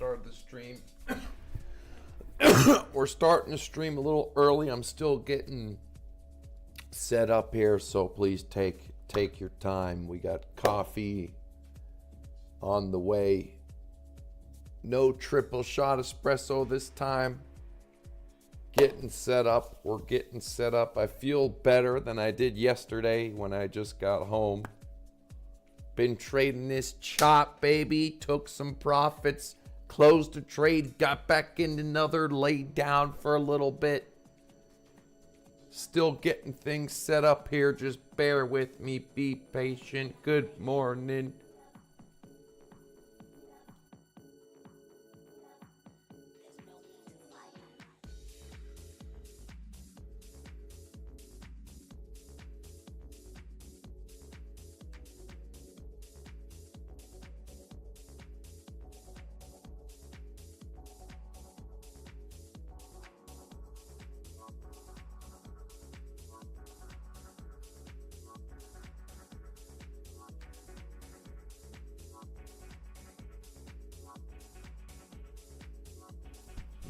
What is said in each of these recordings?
started the stream. We're starting to stream a little early. I'm still getting set up here, so please take your time. We got coffee on the way. No triple shot espresso this time. Getting set up. We're getting set up. I feel better than I did yesterday when I just got home. Been trading this chop, baby. Took some profits. Closed the trade. Got back in another. Laid down for a little bit. Still getting things set up here. Just bear with me. Be patient. Good morning.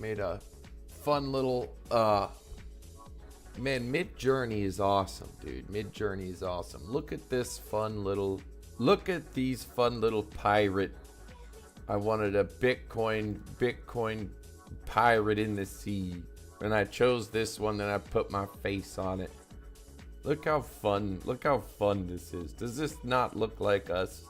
Made a fun little man, Midjourney is awesome, dude. Midjourney is awesome. Look at this fun little, look at these fun little pirate. I wanted a Bitcoin pirate in the sea, and I chose this one, and I put my face on it. Look how fun this is. Does this not look like us?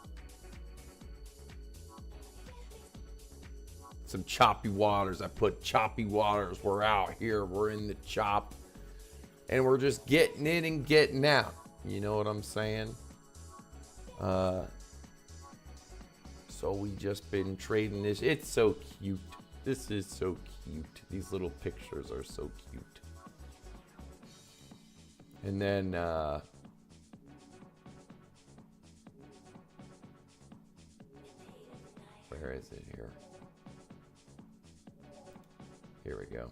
Some choppy waters. I put choppy waters. We're out here. We're in the chop. And we're just getting in and getting out. You know what I'm saying? So we just been trading this. It's so cute. This is so cute. These little pictures are so cute. And then where is it here? Here we go.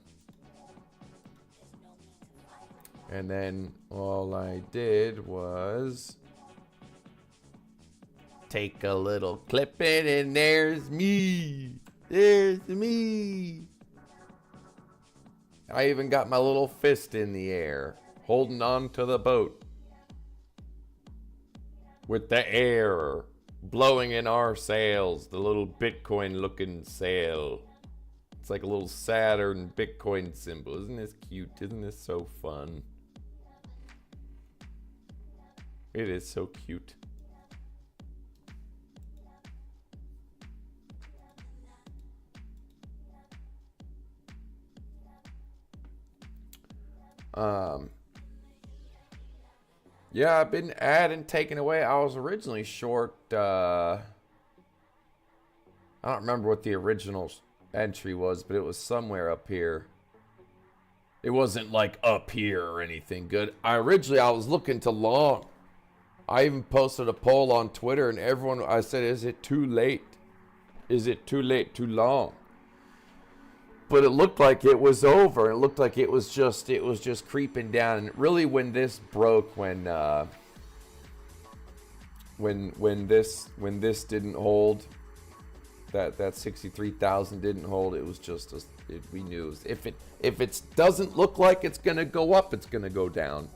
And then all I did was take a little clip in, and there's me. There's me. I even got my little fist in the air, holding on to the boat with the air blowing in our sails, the little Bitcoin looking sail. It's like a little Saturn Bitcoin symbol. Isn't this cute? Isn't this so fun? It is so cute. Yeah, I've been adding, taking away. I was originally short. I don't remember what the original entry was, but it was somewhere up here. It wasn't like up here or anything good. I was looking to long. I even posted a poll on Twitter, and everyone, I said, is it too late? Is it too late, too long? But it looked like it was over. It looked like it was just creeping down. And really, when this broke, when this didn't hold, that 63,000 didn't hold, it was just we knew it was, if it doesn't look like it's gonna go up, it's gonna go down.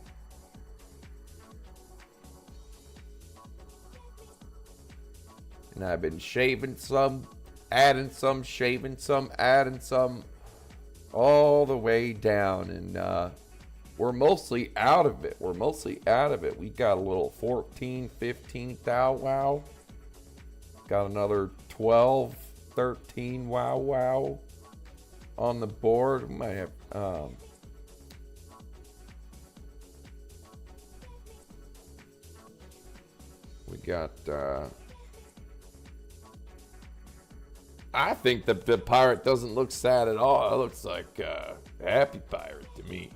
And I've been shaving some, adding some, shaving some, adding some, all the way down, and we're mostly out of it. We got a little 14, 15 thou wow. Got another 12, 13 wow on the board. We might have we got I think the pirate doesn't look sad at all. It looks like a happy pirate to me.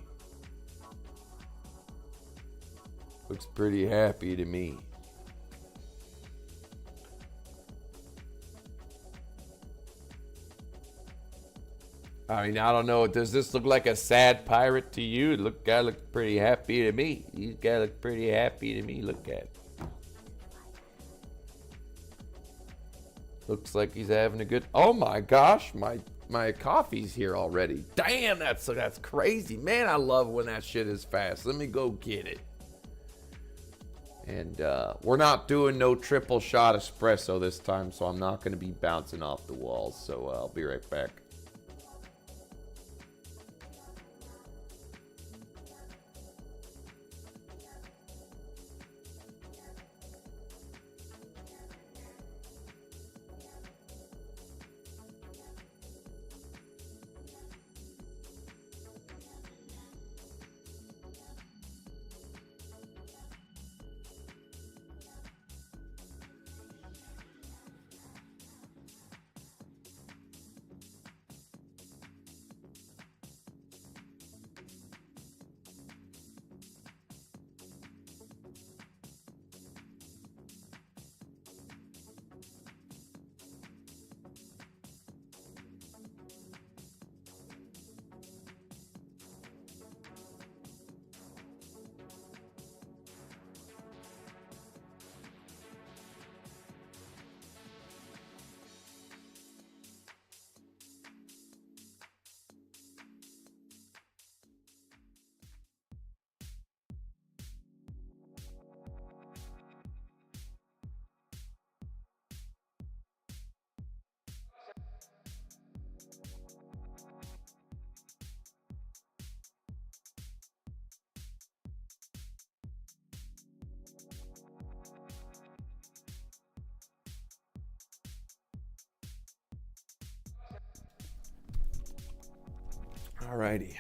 Looks pretty happy to me. I mean, I don't know. Does this look like a sad pirate to you? Guy looks pretty happy to me. These guys look pretty happy to me. Look at it. Looks like he's having a good. Oh my gosh, my coffee's here already. Damn, that's crazy, man. I love when that shit is fast. Let me go get it. And we're not doing no triple shot espresso this time, so I'm not going to be bouncing off the walls. So I'll be right back. Alrighty.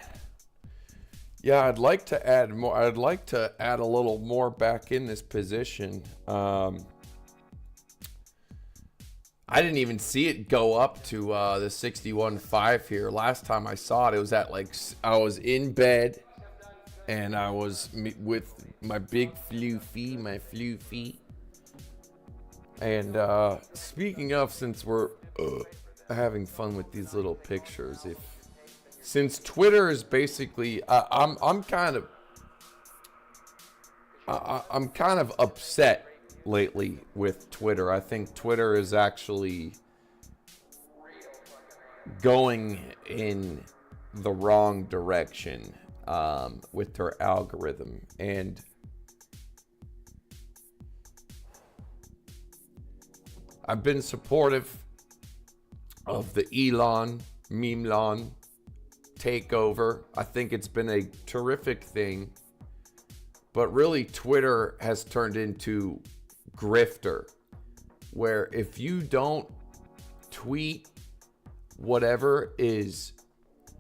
Yeah, I'd like to add more. I'd like to add a little more back in this position. I didn't even see it go up to the 61.5 here. Last time I saw it, it was at like, I was in bed and I was with my big floofy. And speaking of, since we're having fun with these little pictures, since Twitter is basically, I'm kind of upset lately with Twitter. I think Twitter is actually going in the wrong direction with their algorithm, and I've been supportive of the Millon takeover. I think it's been a terrific thing, but really Twitter has turned into grifter, where if you don't tweet whatever is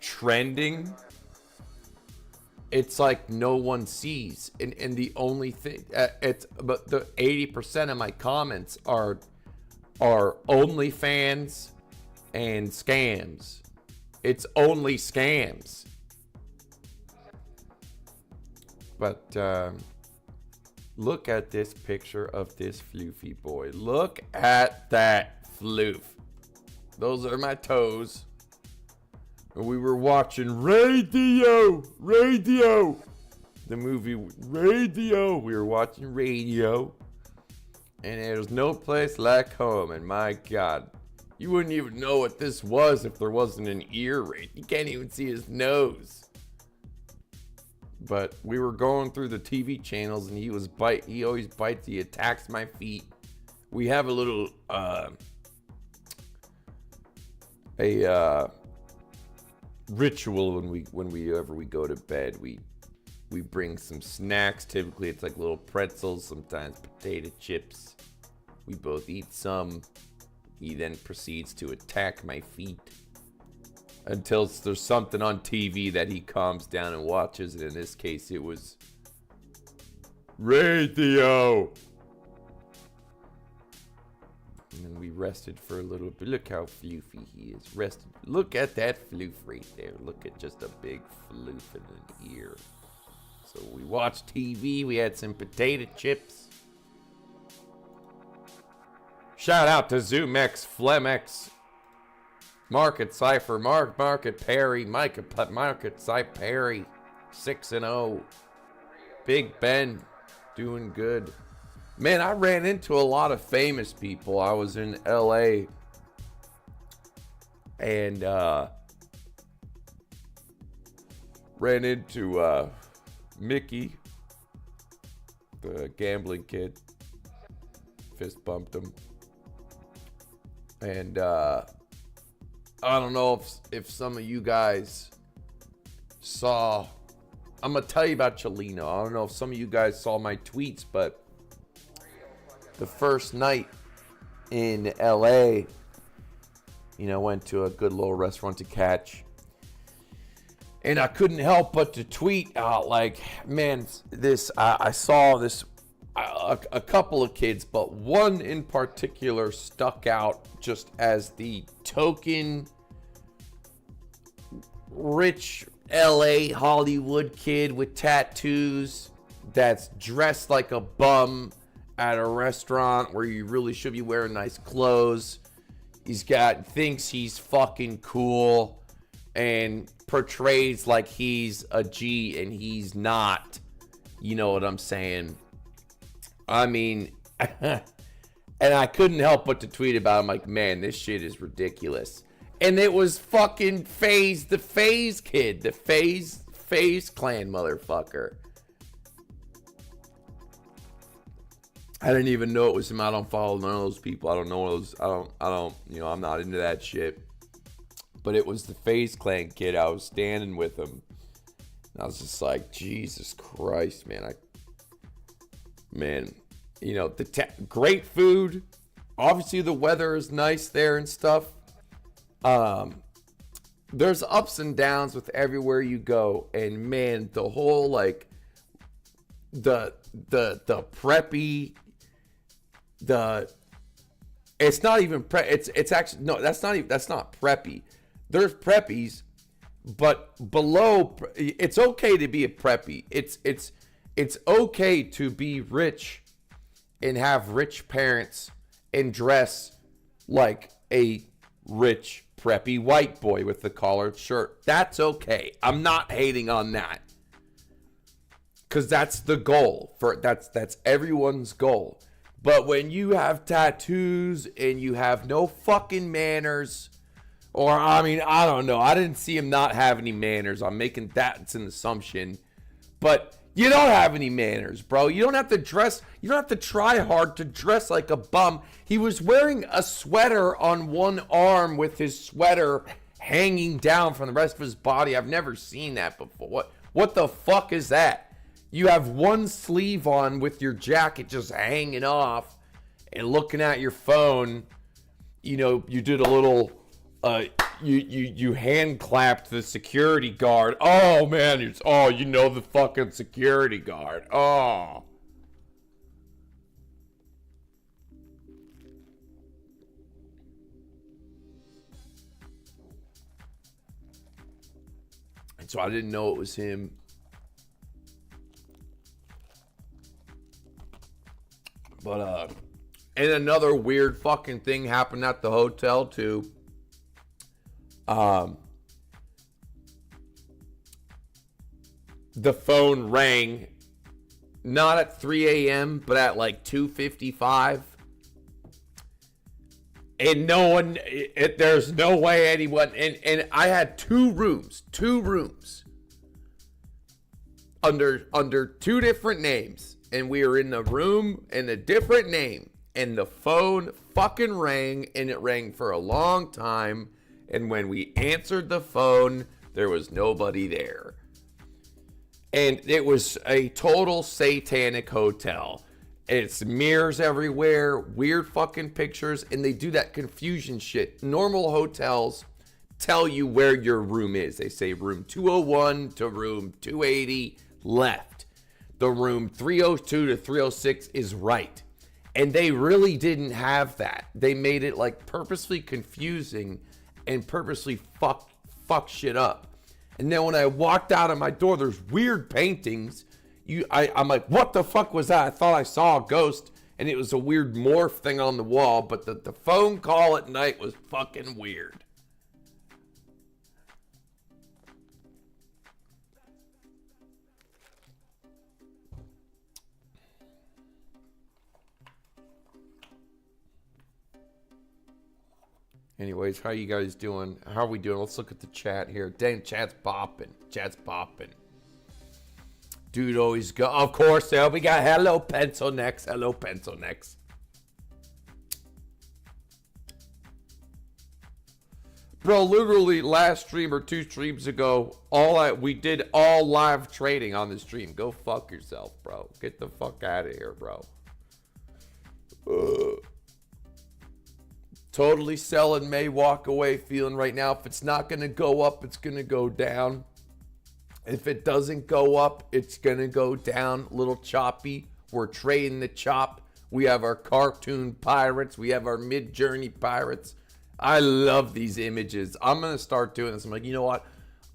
trending, it's like no one sees. And the only thing, but the 80% of my comments are OnlyFans and scams. It's only scams. But look at this picture of this floofy boy. Look at that floof. Those are my toes. And we were watching Radio. The movie Radio. We were watching Radio. And there's no place like home. And my God, you wouldn't even know what this was if there wasn't an ear right. You can't even see his nose. But we were going through the TV channels, and he always bites. He attacks my feet. We have a little ritual whenever we go to bed. We bring some snacks. Typically, it's like little pretzels, sometimes potato chips. We both eat some. He then proceeds to attack my feet until there's something on TV that he calms down and watches. And in this case, it was Radio. And then we rested for a little bit. Look how floofy he is. Rested. Look at that floof right there. Look at just a big floof in an ear. So we watched TV. We had some potato chips. Shout out to ZOOMEX, PHEMEX, Market Cypher, Market Perry, Market Cypher Perry, 6-0. Big Ben, doing good. Man, I ran into a lot of famous people. I was in LA and ran into Mickey, the gambling kid. Fist bumped him. And I don't know if some of you guys saw, I'm going to tell you about Cholino. I don't know if some of you guys saw my tweets, but the first night in LA, you know, went to a good little restaurant to catch. And I couldn't help but to tweet out, like, man, this, I saw this, a couple of kids, but one in particular stuck out just as the token rich LA Hollywood kid with tattoos that's dressed like a bum at a restaurant where you really should be wearing nice clothes. Thinks he's fucking cool and portrays like he's a G and he's not. You know what I'm saying? I mean, and I couldn't help but to tweet about it. I'm like, man, this shit is ridiculous. And it was fucking FaZe, the FaZe kid, the FaZe clan motherfucker. I didn't even know it was him. I don't follow none of those people. I don't know those. I don't, you know, I'm not into that shit. But it was the FaZe clan kid. I was standing with him. And I was just like, Jesus Christ, man. Man, you know, great food. Obviously, the weather is nice there and stuff. There's ups and downs with everywhere you go. And man, the whole, like, the preppy, it's not even it's actually, no, that's not preppy. There's preppies, but below, it's okay to be a preppy. It's okay to be rich and have rich parents and dress like a rich preppy white boy with the collared shirt. That's okay. I'm not hating on that. Cause that's the goal that's everyone's goal. But when you have tattoos and you have no fucking manners, or I mean, I don't know. I didn't see him not have any manners. I'm making that's an assumption. But you don't have any manners, bro. You don't have to dress. You don't have to try hard to dress like a bum. He was wearing a sweater on one arm with his sweater hanging down from the rest of his body. I've never seen that before. What the fuck is that? You have one sleeve on with your jacket just hanging off and looking at your phone. You know, you did a little, you hand clapped the security guard. Oh man, you know the fucking security guard. Oh. And so I didn't know it was him. But, and another weird fucking thing happened at the hotel too. The phone rang, not at 3 a.m., but at like 2:55. And no one, there's no way anyone, and I had two rooms under two different names. And we were in the room in a different name. And the phone fucking rang. And it rang for a long time. And when we answered the phone, there was nobody there. And it was a total satanic hotel. It's mirrors everywhere. Weird fucking pictures. And they do that confusion shit. Normal hotels tell you where your room is. They say room 201 to room 280 left. The room 302 to 306 is right. And they really didn't have that. They made it like purposely confusing and purposely fuck shit up. And then when I walked out of my door, there's weird paintings. I'm like, what the fuck was that? I thought I saw a ghost and it was a weird morph thing on the wall. But the phone call at night was fucking weird. Anyways, how you guys doing? How are we doing? Let's look at the chat here. Dang, chat's bopping. Chat's bopping. Dude always go. Of course, we got hello pencil next. Hello pencil next. Bro, literally last stream or 2 streams ago, we did all live trading on the stream. Go fuck yourself, bro. Get the fuck out of here, bro. Totally selling, may walk away feeling right now. If it's not going to go up, it's going to go down. If it doesn't go up, it's going to go down. A little choppy. We're trading the chop. We have our cartoon pirates. We have our mid-journey pirates. I love these images. I'm going to start doing this. I'm like, you know what?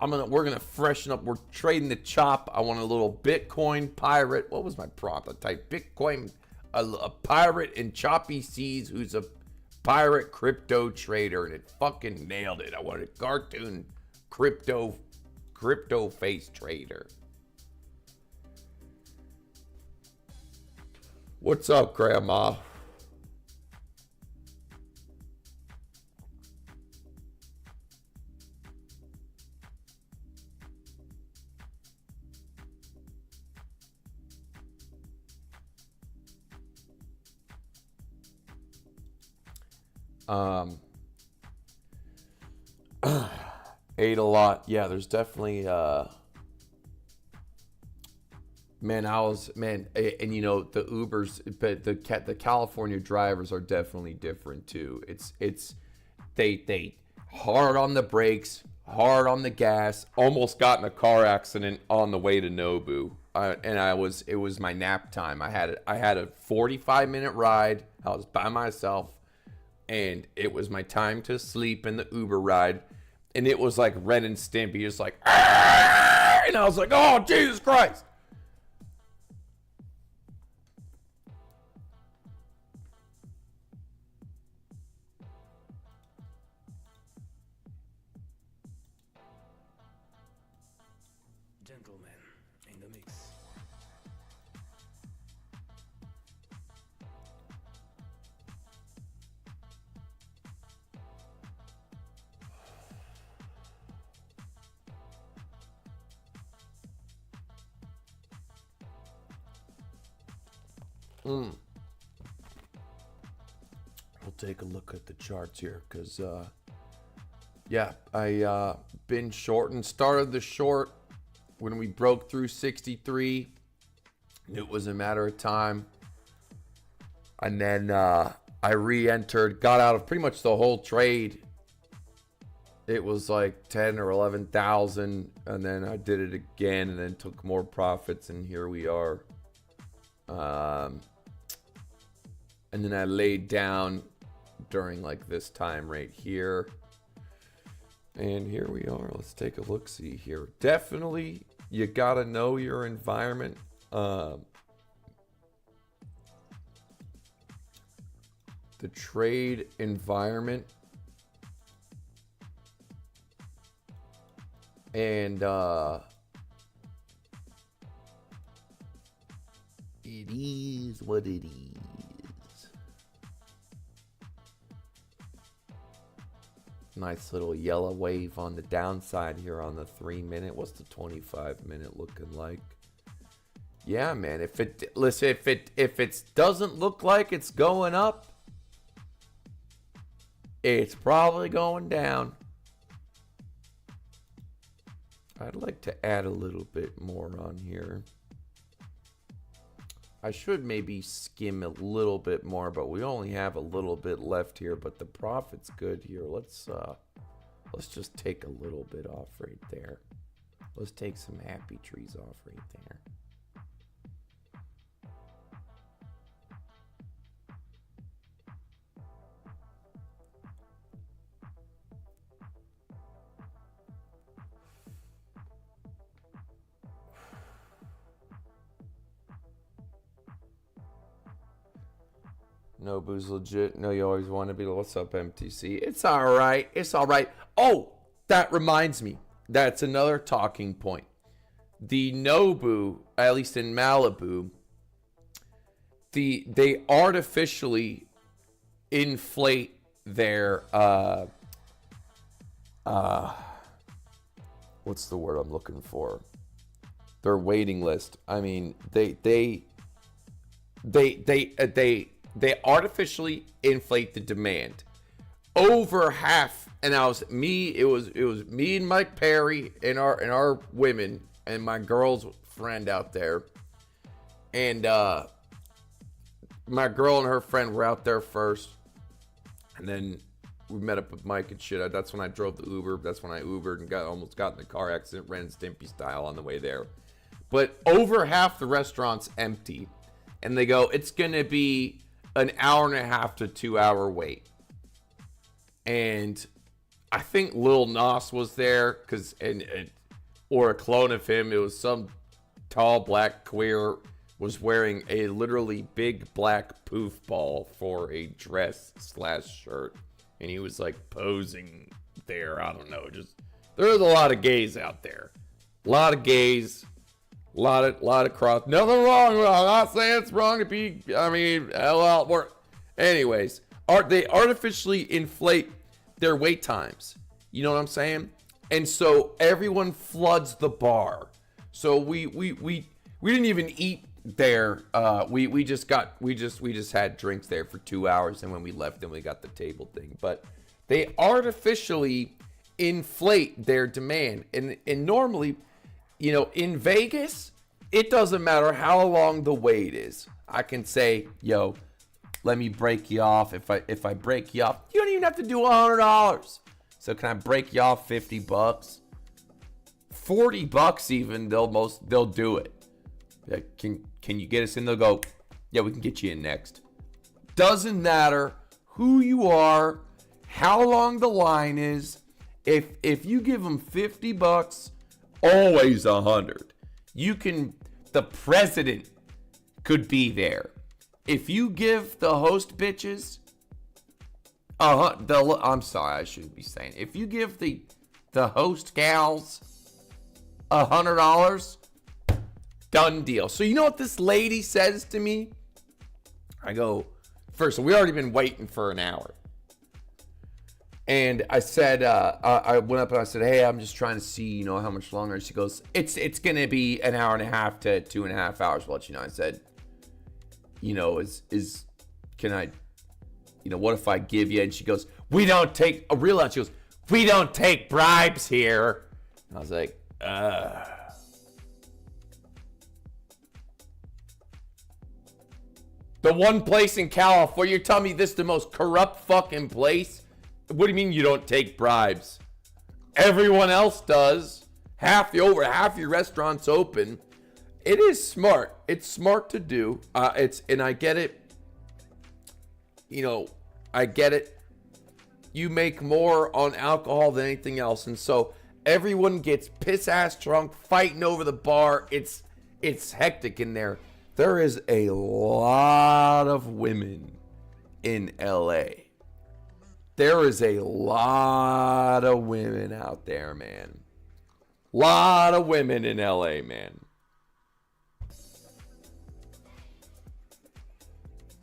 We're going to freshen up. We're trading the chop. I want a little Bitcoin pirate. What was my prompt? I typed Bitcoin, a pirate in choppy seas who's a pirate crypto trader, and it fucking nailed it. I wanted a cartoon crypto face trader. What's up, Grandma? Ate a lot. Yeah, there's definitely man, and you know, the Ubers, but the California drivers are definitely different too. They hard on the brakes, hard on the gas. Almost got in a car accident on the way to Nobu. It was my nap time. I had a 45-minute ride. I was by myself, and it was my time to sleep in the Uber ride. And it was like Ren and Stimpy, just like, Arr! And I was like, oh, Jesus Christ. Gentlemen in the mix. We'll take a look at the charts here, because yeah, I been short and started the short when we broke through 63. It was a matter of time, and then I re-entered, got out of pretty much the whole trade. It was like 10 or 11,000, and then I did it again, and then took more profits, and here we are. And then I laid down during like this time right here. And here we are. Let's take a look-see here. Definitely, you gotta know your environment. The trade environment. And it is what it is. Nice little yellow wave on the downside here on the 3-minute. What's the 25-minute looking like? Yeah, man. If it doesn't look like it's going up, it's probably going down. I'd like to add a little bit more on here. I should maybe skim a little bit more, but we only have a little bit left here, but the profit's good here. Let's just take a little bit off right there. Let's take some happy trees off right there. Nobu's legit. No, you always want to be. What's up, MTC? It's all right. It's all right. Oh, that reminds me. That's another talking point. The Nobu, at least in Malibu, they artificially inflate their what's the word I'm looking for? Their waiting list. I mean, they artificially inflate the demand. Over half, and it was me and Mike Perry and our women and my girl's friend out there. And my girl and her friend were out there first. And then we met up with Mike and shit. That's when I drove the Uber. That's when I Ubered and almost got in a car accident, Ren and Stimpy style on the way there. But over half the restaurant's empty. And they go, it's going to be an hour and a half to 2 hour wait. And I think Lil Nas was there, or a clone of him. It was some tall black queer was wearing a literally big black poof ball for a dress / shirt. And he was like posing there. I don't know. Just there's a lot of gays out there. A lot of gays. A lot of cross. Nothing wrong. I'm not saying it's wrong to be. I mean, well, anyways, they artificially inflate their wait times. You know what I'm saying? And so everyone floods the bar. So we didn't even eat there. We just had drinks there for 2 hours, and when we left, then we got the table thing. But they artificially inflate their demand, and normally, you know, in Vegas, it doesn't matter how long the wait is. I can say, yo, let me break you off. If I break you off, you don't even have to do $100. So can I break you off $50? $40 even, they'll do it. Like, can you get us in? They'll go, yeah, we can get you in next. Doesn't matter who you are, how long the line is. If you give them $50, always 100. The president could be there. If you give the host bitches, I'm sorry, I shouldn't be saying. If you give the host gals $100, done deal. So you know what this lady says to me? I go, first, we already been waiting for an hour. And I said, I went up and I said, hey, I'm just trying to see, you know, how much longer. She goes, it's going to be an hour and a half to 2.5 hours. Well, you know, I said, you know, can I, you know, what if I give you? And she goes, we don't take, I realized, she goes, we don't take bribes here. And I was like, The one place in California, you're telling me this is the most corrupt fucking place? What do you mean you don't take bribes? Everyone else does. Half your restaurants open. It is smart. It's smart to do. And I get it. You know, I get it. You make more on alcohol than anything else, and so everyone gets piss ass drunk, fighting over the bar. It's hectic in there. There is a lot of women in LA. There is a lot of women out there, man. Lot of women in LA, man.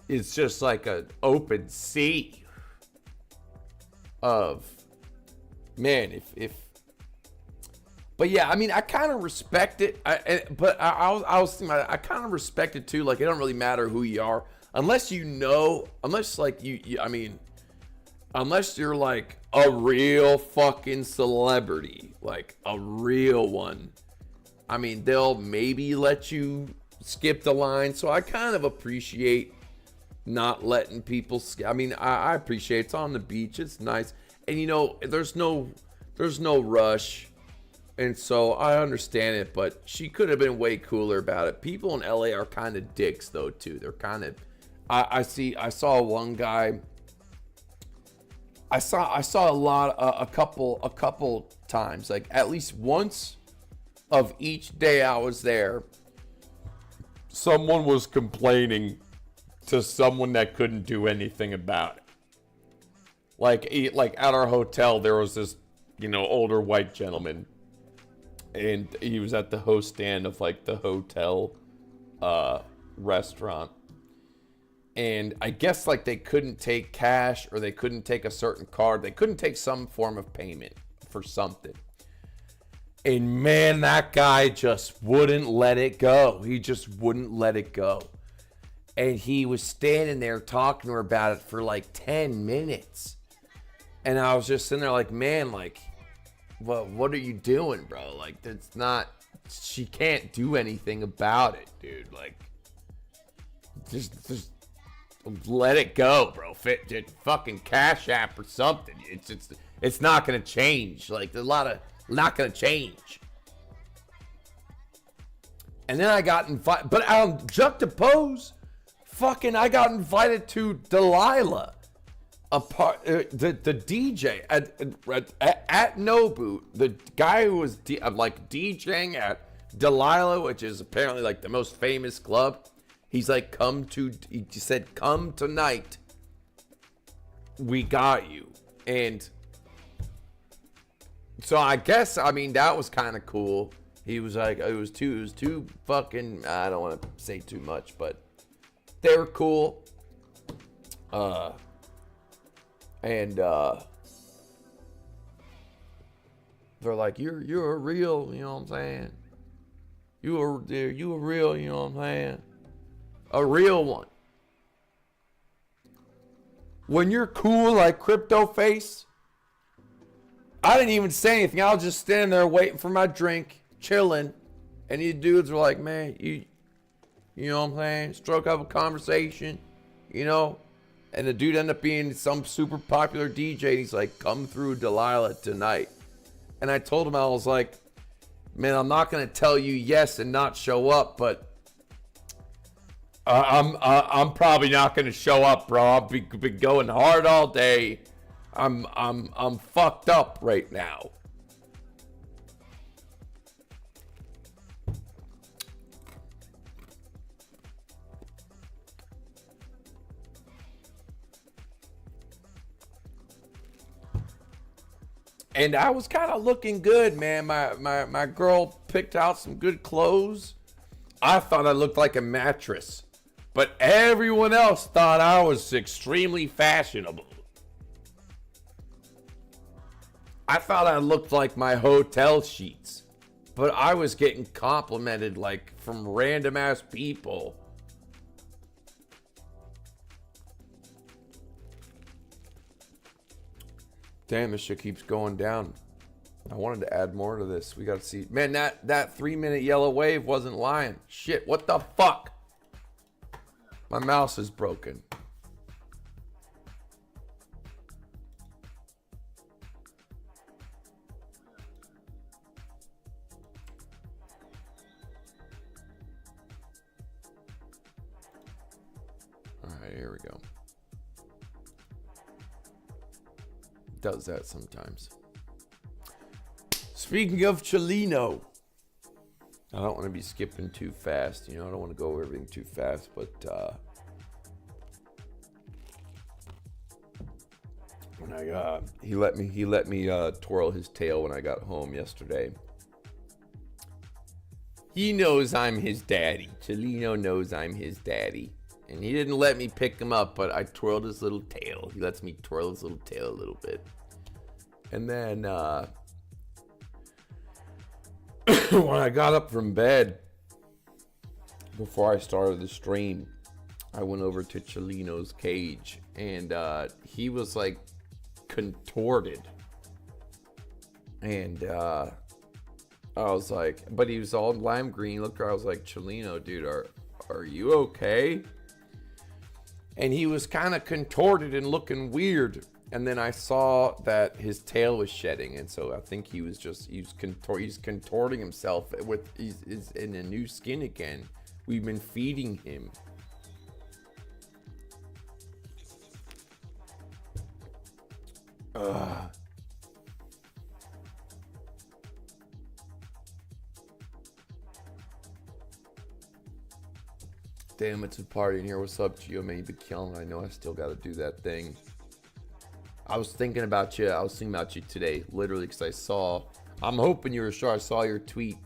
It's just like an open sea of, man, but yeah, I mean, I kind of respect it. I was thinking, I kind of respect it too. Like, it don't really matter who you are, unless you know, unless like unless you're like a real fucking celebrity, like a real one. I mean, they'll maybe let you skip the line. So I kind of appreciate not letting people I mean, I appreciate it's on the beach. It's nice. And you know, there's no rush. And so I understand it, but she could have been way cooler about it. People in LA are kind of dicks though too. They're kind of, I saw one guy. I saw a couple times, like at least once of each day I was there, someone was complaining to someone that couldn't do anything about it. Like at our hotel, there was this, you know, older white gentleman, and he was at the host stand of like the hotel restaurant, And I guess like they couldn't take cash or they couldn't take a certain card. They couldn't take some form of payment for something. And man, that guy just wouldn't let it go. He just wouldn't let it go. And he was standing there talking to her about it for like 10 minutes. And I was just sitting there like, man, like, what are you doing, bro? Like, that's not, she can't do anything about it, dude. Like, just let it go, bro. Fucking Cash App or something. It's not gonna change. Like, there's a lot of not gonna change. And then I got invited, but juxtapose, fucking, I got invited to Delilah, the DJ at Nobu, the guy who was like DJing at Delilah, which is apparently like the most famous club. He's like, he said, come tonight. We got you. And so I guess, I mean, that was kind of cool. He was like, it was too fucking, I don't want to say too much, but they were cool. And they're like, you're a real, you know what I'm saying? You a real, you know what I'm saying? A real one. When you're cool like Crypto Face, I didn't even say anything. I was just standing there waiting for my drink, chilling. And these dudes were like, man, you know what I'm saying? Struck up a conversation, you know? And the dude ended up being some super popular DJ. He's like, come through Delilah tonight. And I told him, I was like, man, I'm not going to tell you yes and not show up, but I'm probably not going to show up, bro. I've been going hard all day. I'm fucked up right now. And I was kind of looking good, man. My girl picked out some good clothes. I thought I looked like a mattress. But everyone else thought I was extremely fashionable. I thought I looked like my hotel sheets. But I was getting complimented like from random ass people. Damn, this shit keeps going down. I wanted to add more to this. We gotta see. Man, that 3-minute yellow wave wasn't lying. Shit, what the fuck? My mouse is broken. All right, here we go. Does that sometimes. Speaking of Chelino, I don't want to be skipping too fast. You know, I don't want to go over everything too fast, but when he let me twirl his tail when I got home yesterday. He knows I'm his daddy. Chelino knows I'm his daddy. And he didn't let me pick him up, but I twirled his little tail. He lets me twirl his little tail a little bit. And then when I got up from bed, before I started the stream, I went over to Chelino's cage. And he was like contorted. And I was like, but he was all lime green. Look, I was like, Chelino, dude, are you okay? And he was kind of contorted and looking weird. And then I saw that his tail was shedding. And so I think he's contorting himself he's in a new skin again. We've been feeding him. Damn, it's a party in here. What's up, Gio? Man, you've been killing it. I know I still got to do that thing. I was thinking about you. I was thinking about you today, literally, because I'm hoping you were sure. I saw your tweet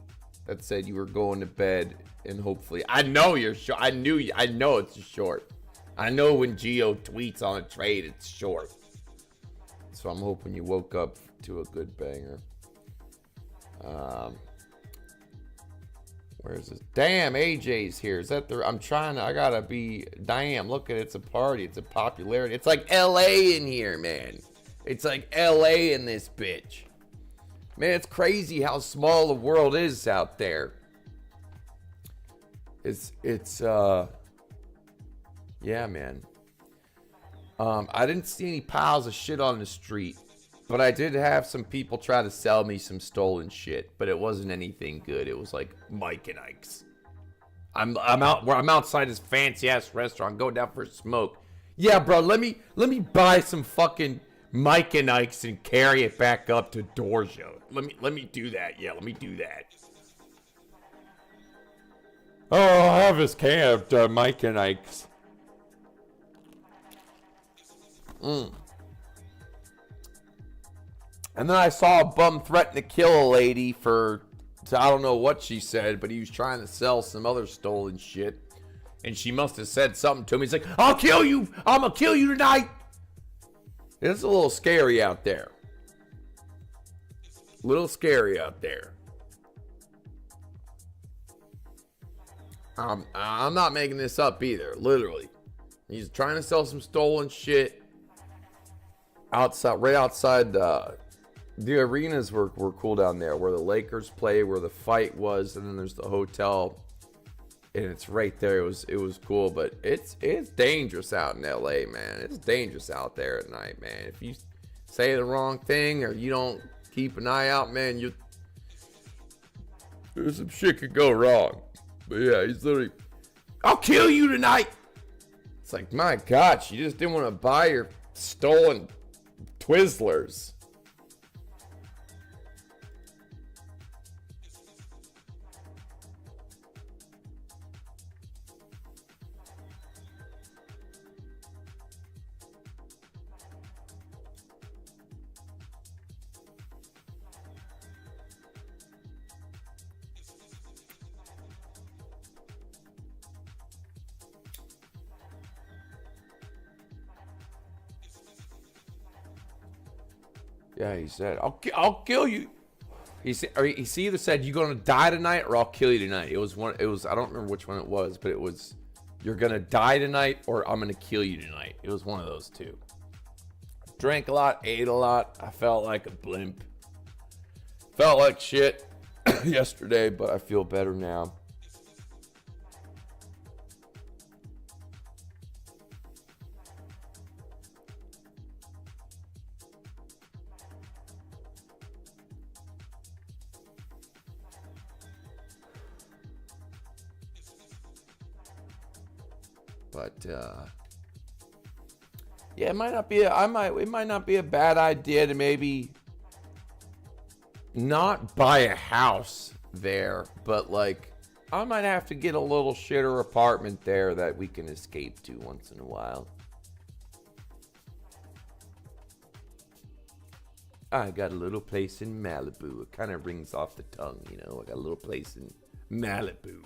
that said you were going to bed, and hopefully, I know you're short. I know it's short. I know when Geo tweets on a trade, it's short. So I'm hoping you woke up to a good banger. Where's this? Damn, AJ's here. Is that the? I'm trying to. I gotta be. Damn, look at it. It's a party. It's a popularity. It's like LA in here, man. It's like LA in this bitch. Man, it's crazy how small the world is out there. Yeah, man. I didn't see any piles of shit on the street, but I did have some people try to sell me some stolen shit, but it wasn't anything good. It was like Mike and Ike's. I'm outside this fancy ass restaurant, go down for a smoke. Yeah, bro, let me buy some fucking Mike and Ike's and carry it back up to Dorjo. Let me do that. Yeah, let me do that. Oh, I'll have this can of Mike and Ike's. And then I saw a bum threaten to kill a lady for, I don't know what she said, but he was trying to sell some other stolen shit. And she must have said something to him. He's like, I'll kill you. I'm going to kill you tonight. It's a little scary out there. Little scary out there. I'm not making this up either, literally. He's trying to sell some stolen shit. Right outside the arenas were cool down there, where the Lakers play, where the fight was, and then there's the hotel, and it's right there. It was cool, but it's dangerous out in LA, man. It's dangerous out there at night, man. If you say the wrong thing or you don't keep an eye out, man, there's some shit could go wrong. But yeah, he's literally, I'll kill you tonight. It's like, my gosh, you just didn't want to buy your stolen Twizzlers. Yeah, he said, I'll kill you. He either said, you're gonna die tonight or I'll kill you tonight. It was I don't remember which one it was, but it was, you're gonna die tonight or I'm gonna kill you tonight. It was one of those two. Drank a lot, ate a lot. I felt like a blimp. Felt like shit yesterday, but I feel better now. But yeah, it might not be a bad idea to maybe not buy a house there, but like I might have to get a little shitter apartment there that we can escape to once in a while. I got a little place in Malibu. It kind of rings off the tongue, you know. I got a little place in Malibu.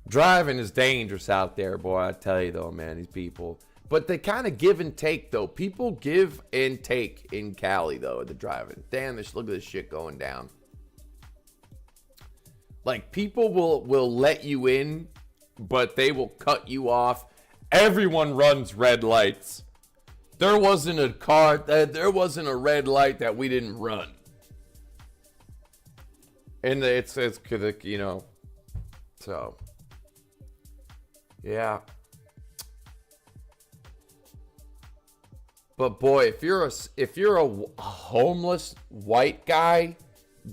Driving is dangerous out there, boy. I tell you though, man, these people. But they kind of give and take, though. People give and take in Cali, though, at the driving. Damn, look at this shit going down. Like, people will let you in, but they will cut you off. Everyone runs red lights. There wasn't a red light that we didn't run. And it's you know, so... yeah. But boy, if you're a homeless white guy,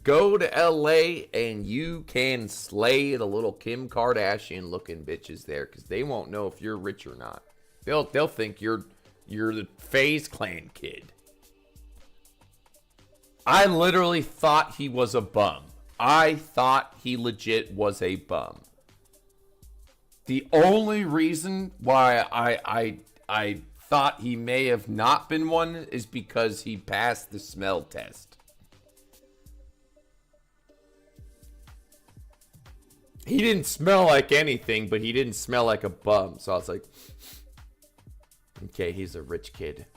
go to LA and you can slay the little Kim Kardashian looking bitches there, because they won't know if you're rich or not. They'll think you're the FaZe Clan kid. I literally thought he was a bum. I thought he legit was a bum. The only reason why I thought he may have not been one is because he passed the smell test. He didn't smell like anything, but he didn't smell like a bum. So I was like, okay, he's a rich kid.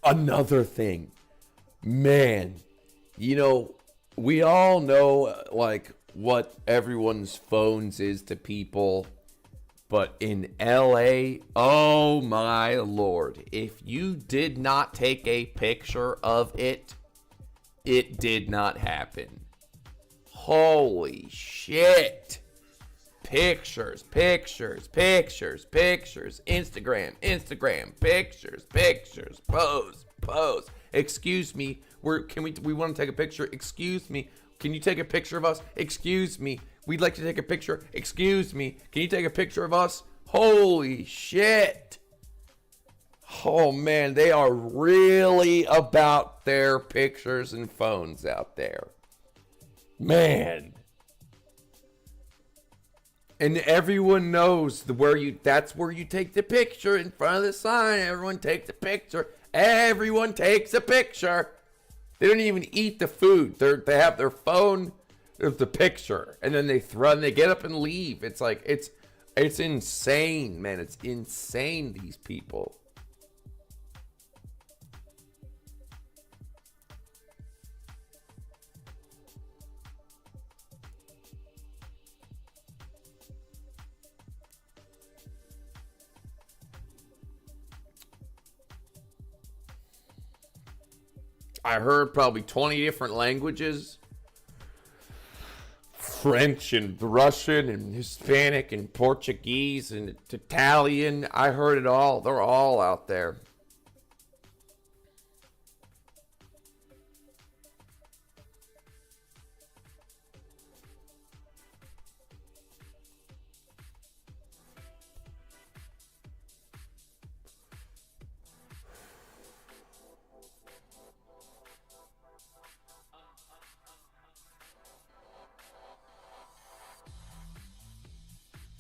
Another thing, man, you know, we all know like what everyone's phones is to people, but in LA, oh my Lord, if you did not take a picture of it, it did not happen. Holy shit. Pictures, pictures, pictures, pictures, Instagram, pictures, pose. Excuse me, we want to take a picture. Excuse me, can you take a picture of us? Excuse me, we'd like to take a picture. Excuse me, can you take a picture of us? Holy shit. Oh man, they are really about their pictures and phones out there. Man. And everyone knows that's where you take the picture in front of the sign. Everyone takes a picture. Everyone takes a picture. They don't even eat the food. They have their phone of the picture, and then they get up and leave. It's like it's insane, man. It's insane, these people. I heard probably 20 different languages. French and Russian and Hispanic and Portuguese and Italian. I heard it all. They're all out there.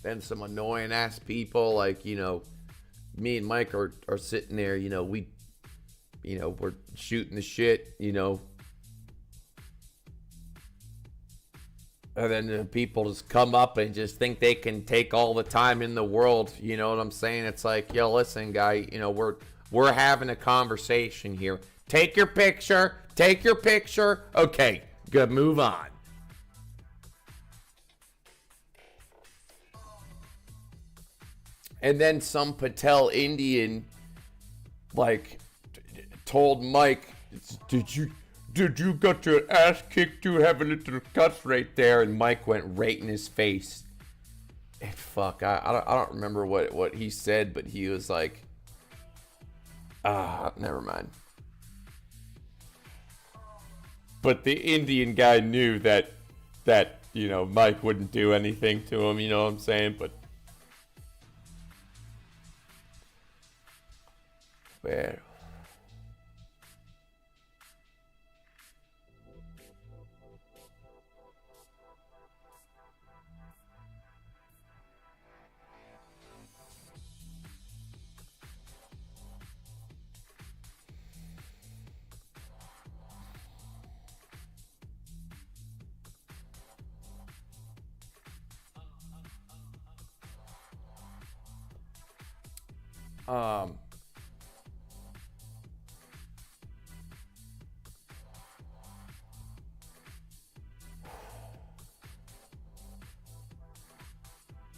Then some annoying ass people like, you know, me and Mike are sitting there, you know, we're shooting the shit, you know. And then the people just come up and just think they can take all the time in the world, you know what I'm saying? It's like, yo, listen, guy, you know, we're having a conversation here. Take your picture. Okay, good, move on. And then some Patel Indian, like, told Mike, did you get your ass kicked? You have a little cuts right there. And Mike went right in his face. And fuck, I don't remember what he said, but he was like, never mind. But the Indian guy knew that you know, Mike wouldn't do anything to him, you know what I'm saying? But where?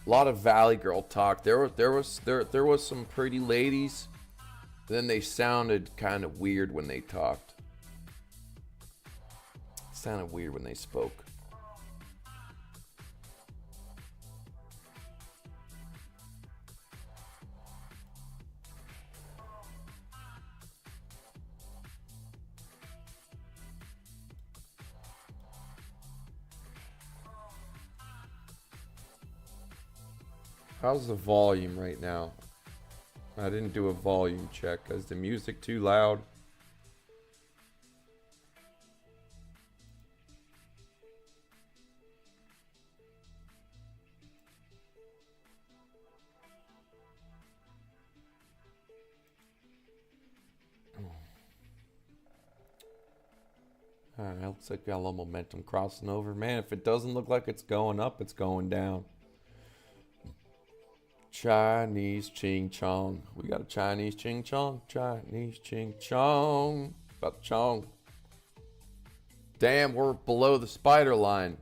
A lot of Valley Girl talk. There was some pretty ladies. Then they sounded kind of weird when they talked. Sounded weird when they spoke. How's the volume right now? I didn't do a volume check. Is the music too loud? Alright, looks like got a little momentum crossing over. Man, if it doesn't look like it's going up, it's going down. Chinese ching chong. We got a Chinese ching chong. Chinese ching chong. About chong. Damn, we're below the spider line.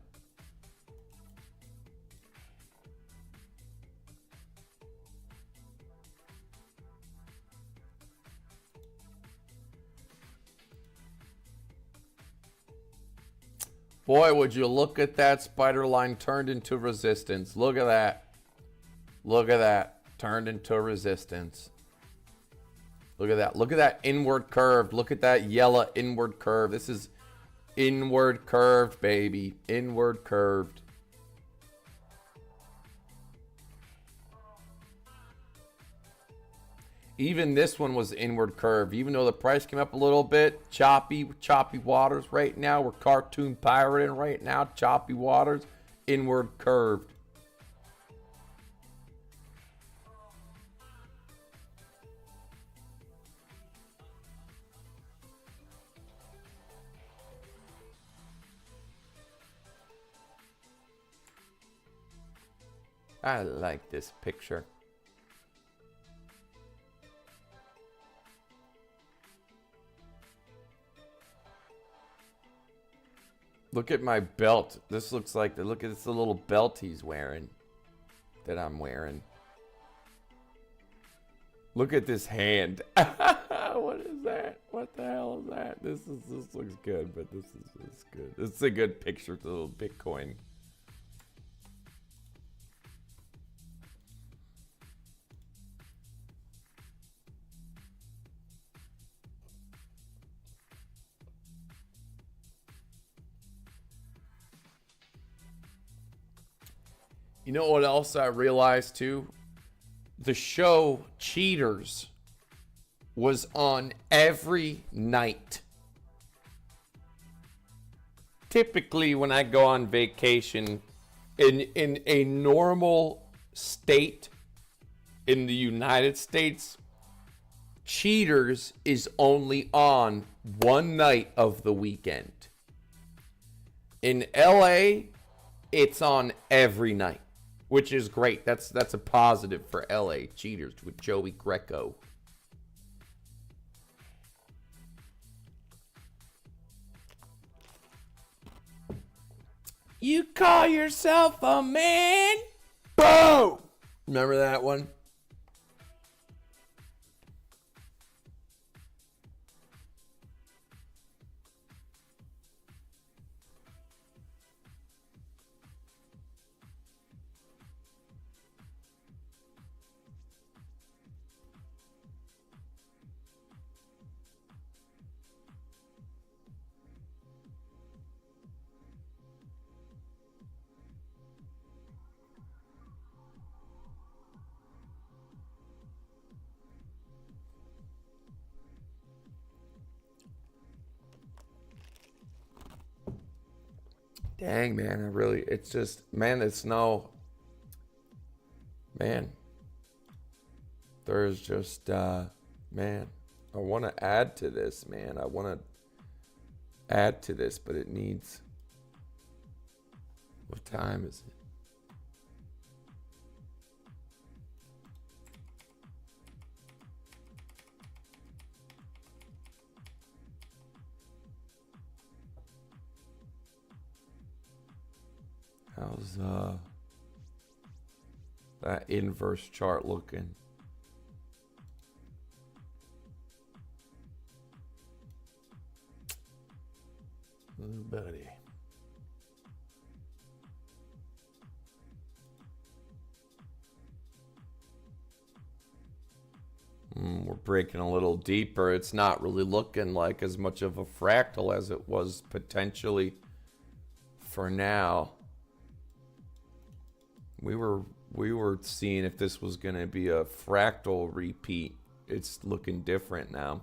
Boy, would you look at that spider line turned into resistance. Look at that. Look at that. Turned into resistance. Look at that. Look at that inward curve. Look at that yellow inward curve. This is inward curved, baby. Inward curved. Even this one was inward curve. Even though the price came up a little bit, choppy waters right now. We're cartoon pirating right now. Choppy waters, inward curved. I like this picture. Look at my belt. This looks like, look at this little belt he's wearing. That I'm wearing. Look at this hand. What is that? What the hell is that? This looks good, but this is good. This is a good picture of the little Bitcoin. You know what else I realized too? The show Cheaters was on every night. Typically when I go on vacation in a normal state in the United States, Cheaters is only on one night of the weekend. In LA, it's on every night. Which is great. That's a positive for LA. Cheaters with Joey Greco. You call yourself a man? Boom! Remember that one? Dang, man, it's just, man, it's no, man, there's just, man, I want to add to this, man. I want to add to this, but it needs, what time is it? How's that inverse chart looking? Little buddy. We're breaking a little deeper. It's not really looking like as much of a fractal as it was potentially for now. We were We were seeing if this was going to be a fractal repeat. It's looking different now.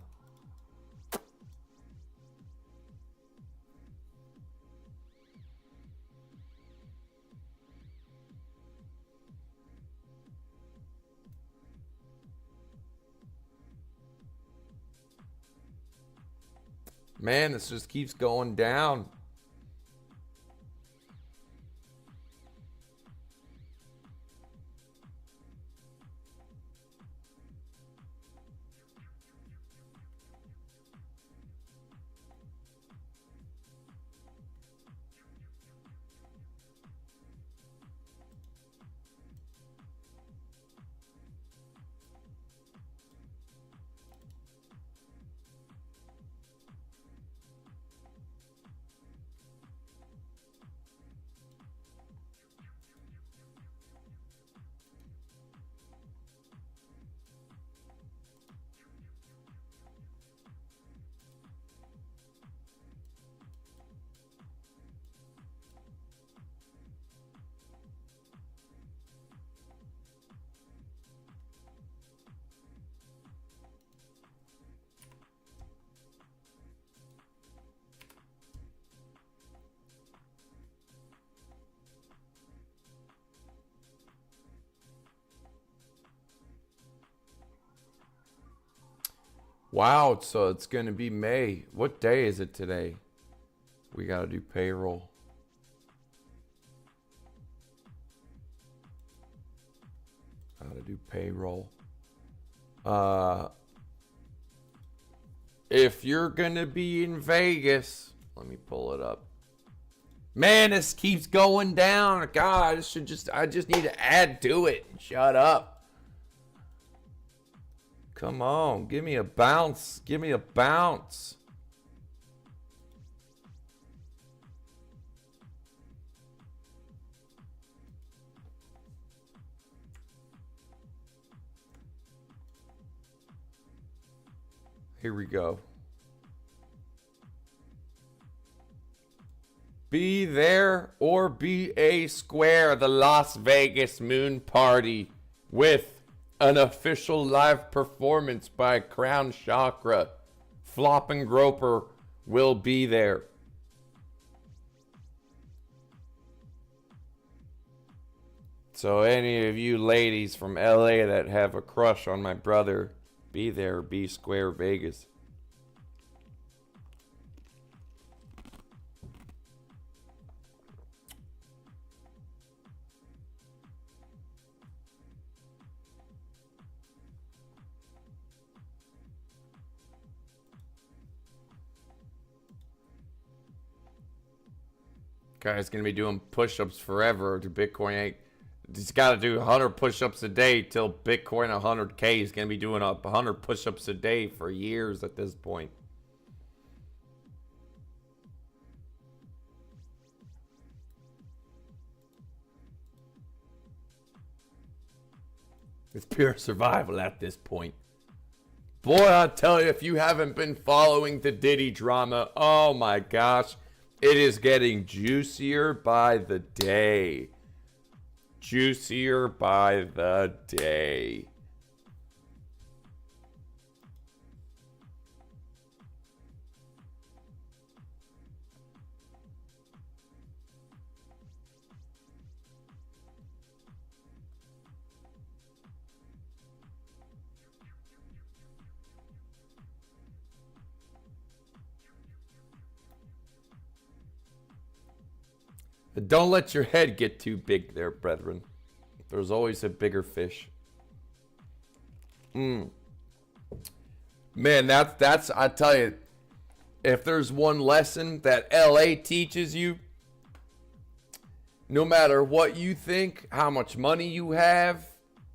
Man, this just keeps going down. Wow, so it's going to be May. What day is it today? We got to do payroll. Got to do payroll. If you're going to be in Vegas, let me pull it up. Man, this keeps going down. God, I just need to add to it. Shut up. Come on, give me a bounce. Give me a bounce. Here we go. Be there or be a square, the Las Vegas Moon Party with an official live performance by Crown Chakra. Flop and Groper will be there. So any of you ladies from LA that have a crush on my brother, be there, be square Vegas. Guy's gonna be doing push-ups forever to Bitcoin 8. He's got to do 100 push-ups a day till Bitcoin 100K. He's gonna be doing 100 push-ups a day for years at this point. It's pure survival at this point. Boy, I tell you, if you haven't been following the Diddy drama, oh my gosh. It is getting juicier by the day. Juicier by the day. Don't let your head get too big there, brethren. There's always a bigger fish. Man, that's I tell you, if there's one lesson that LA teaches you, no matter what you think, how much money you have,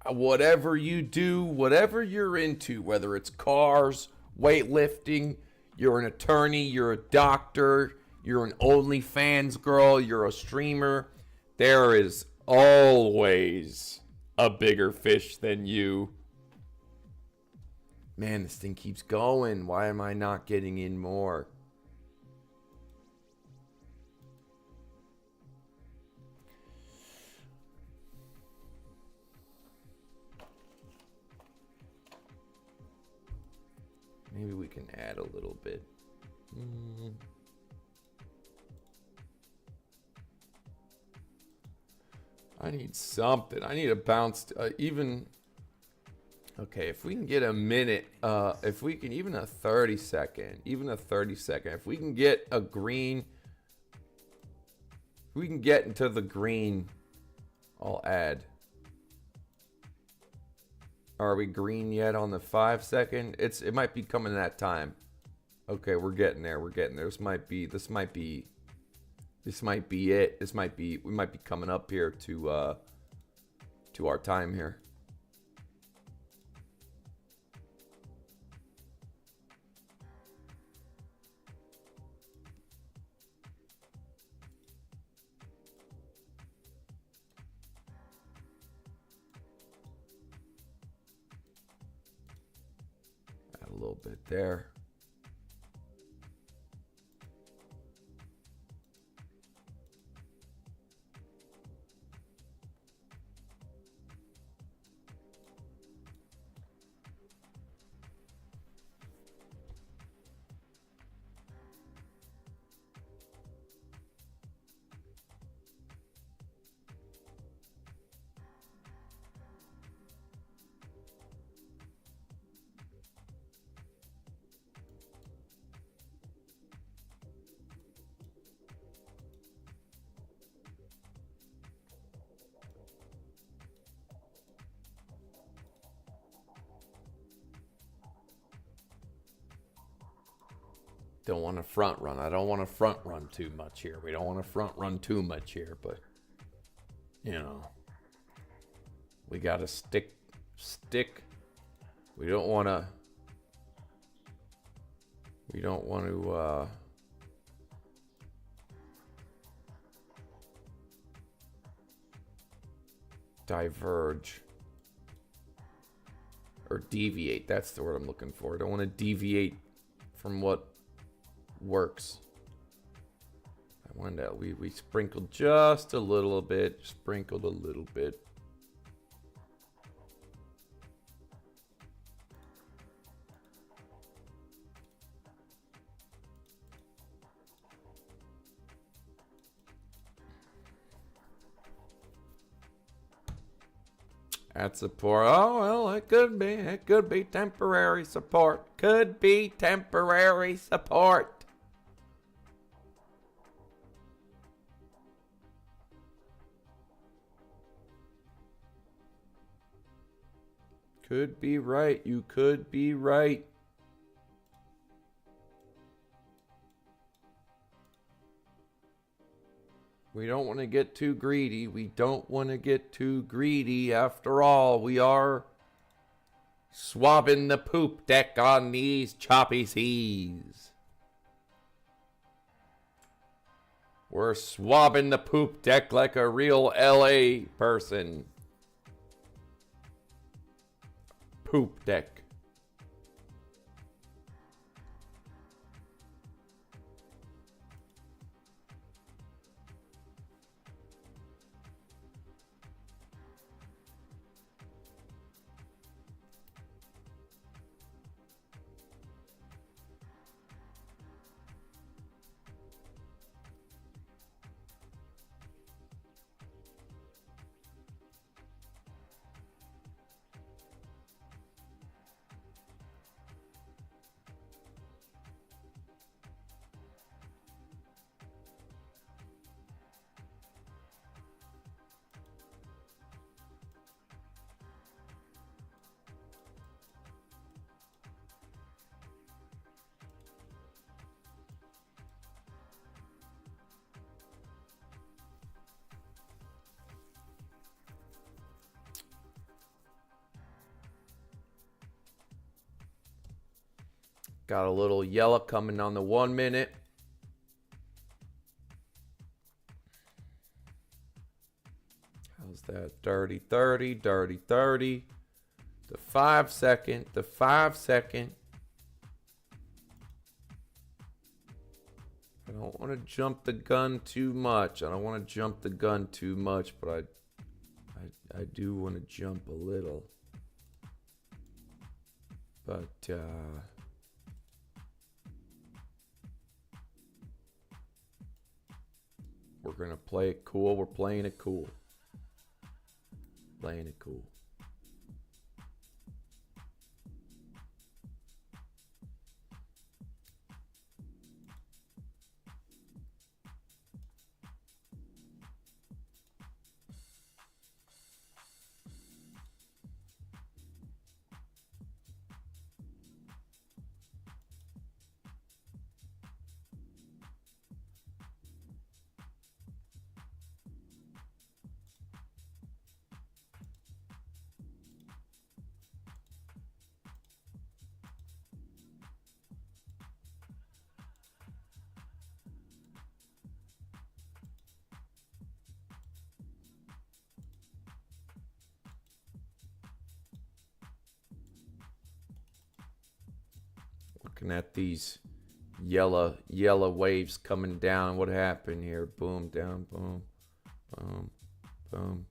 whatever you do, whatever you're into, whether it's cars, weightlifting, you're an attorney, you're a doctor, you're an OnlyFans girl, you're a streamer, there is always a bigger fish than you. Man, this thing keeps going. Why am I not getting in more? can add a little bit. I need something. I need a bounce. Even. Okay, if we can get a minute, if we can, even a 30 second, if we can get a green, if we can get into the green, I'll add. Are we green yet on the 5 second? It might be coming that time. Okay, we're getting there. This might be it. We might be coming up here to our time here. Add a little bit there. Don't want to front run. I don't want to front run too much here. We don't want to front run too much here, but you know, we got to stick. We don't want to diverge or deviate. That's the word I'm looking for. I don't want to deviate from what works. I wanted that we sprinkled just a little bit, sprinkled a little bit. Add support. Oh well, it could be temporary support. Could be temporary support. Could be right. You could be right. We don't want to get too greedy. After all, we are swabbing the poop deck on these choppy seas. We're swabbing the poop deck like a real LA person. Poop deck. Got a little yellow coming on the 1 minute. How's that? Dirty 30, dirty 30. The 5 second, the 5 second. I don't want to jump the gun too much. But I do want to jump a little. But We're going to play it cool. We're playing it cool. Playing it cool. Looking at these yellow waves coming down. What happened here? Boom, down, boom, boom, boom.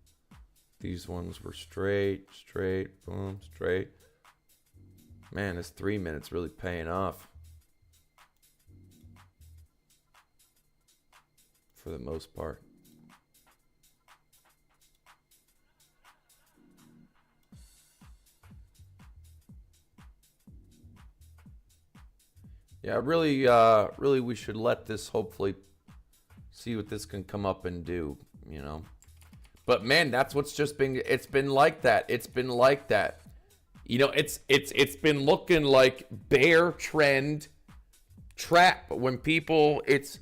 These ones were straight, boom, straight. Man, this 3 minutes really paying off. For the most part. Yeah, really we should let this hopefully see what this can come up and do, you know. But man, that's what's just been, it's been like that. It's been like that. You know, it's been looking like bear trend trap when people, it's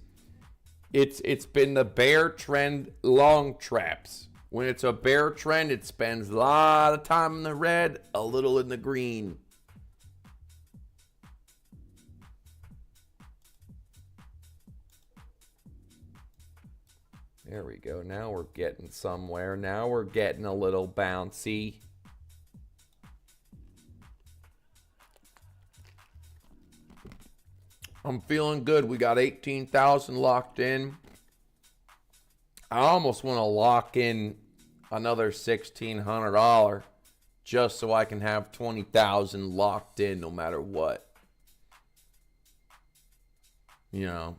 been the bear trend long traps. When it's a bear trend, it spends a lot of time in the red, a little in the green. There we go. Now we're getting somewhere. Now we're getting a little bouncy. I'm feeling good. We got 18,000 locked in. I almost want to lock in another $1,600 just so I can have 20,000 locked in no matter what. You know.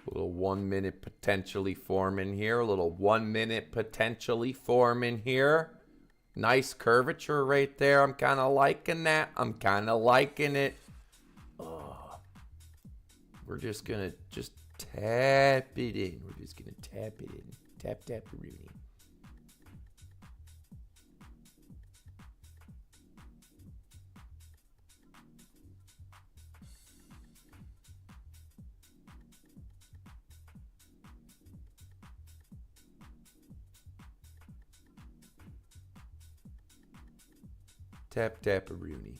A little 1 minute potentially forming here. A little 1 minute potentially forming here. Nice curvature right there. I'm kind of liking that. I'm kind of liking it. Oh, we're just going to just tap it in. We're just going to tap it in. Tap, tap, Rooney. Tap, tap, a Rooney.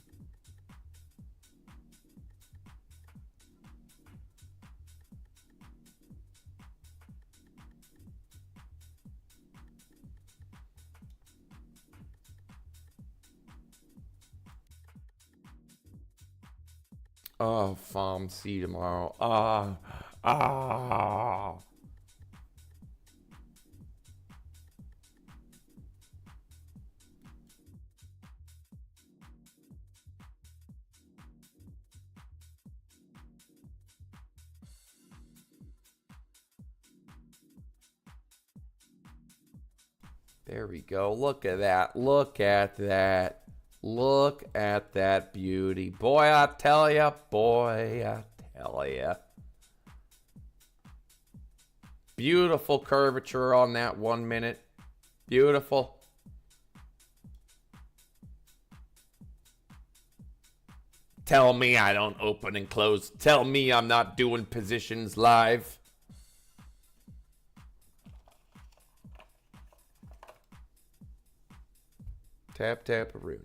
Oh, farm see tomorrow. There we go. Look at that. Look at that. Look at that beauty. Boy, I tell ya. Boy, I tell ya. Beautiful curvature on that 1 minute. Beautiful. Tell me I don't open and close. Tell me I'm not doing positions live. Tap, tap, a Rooney.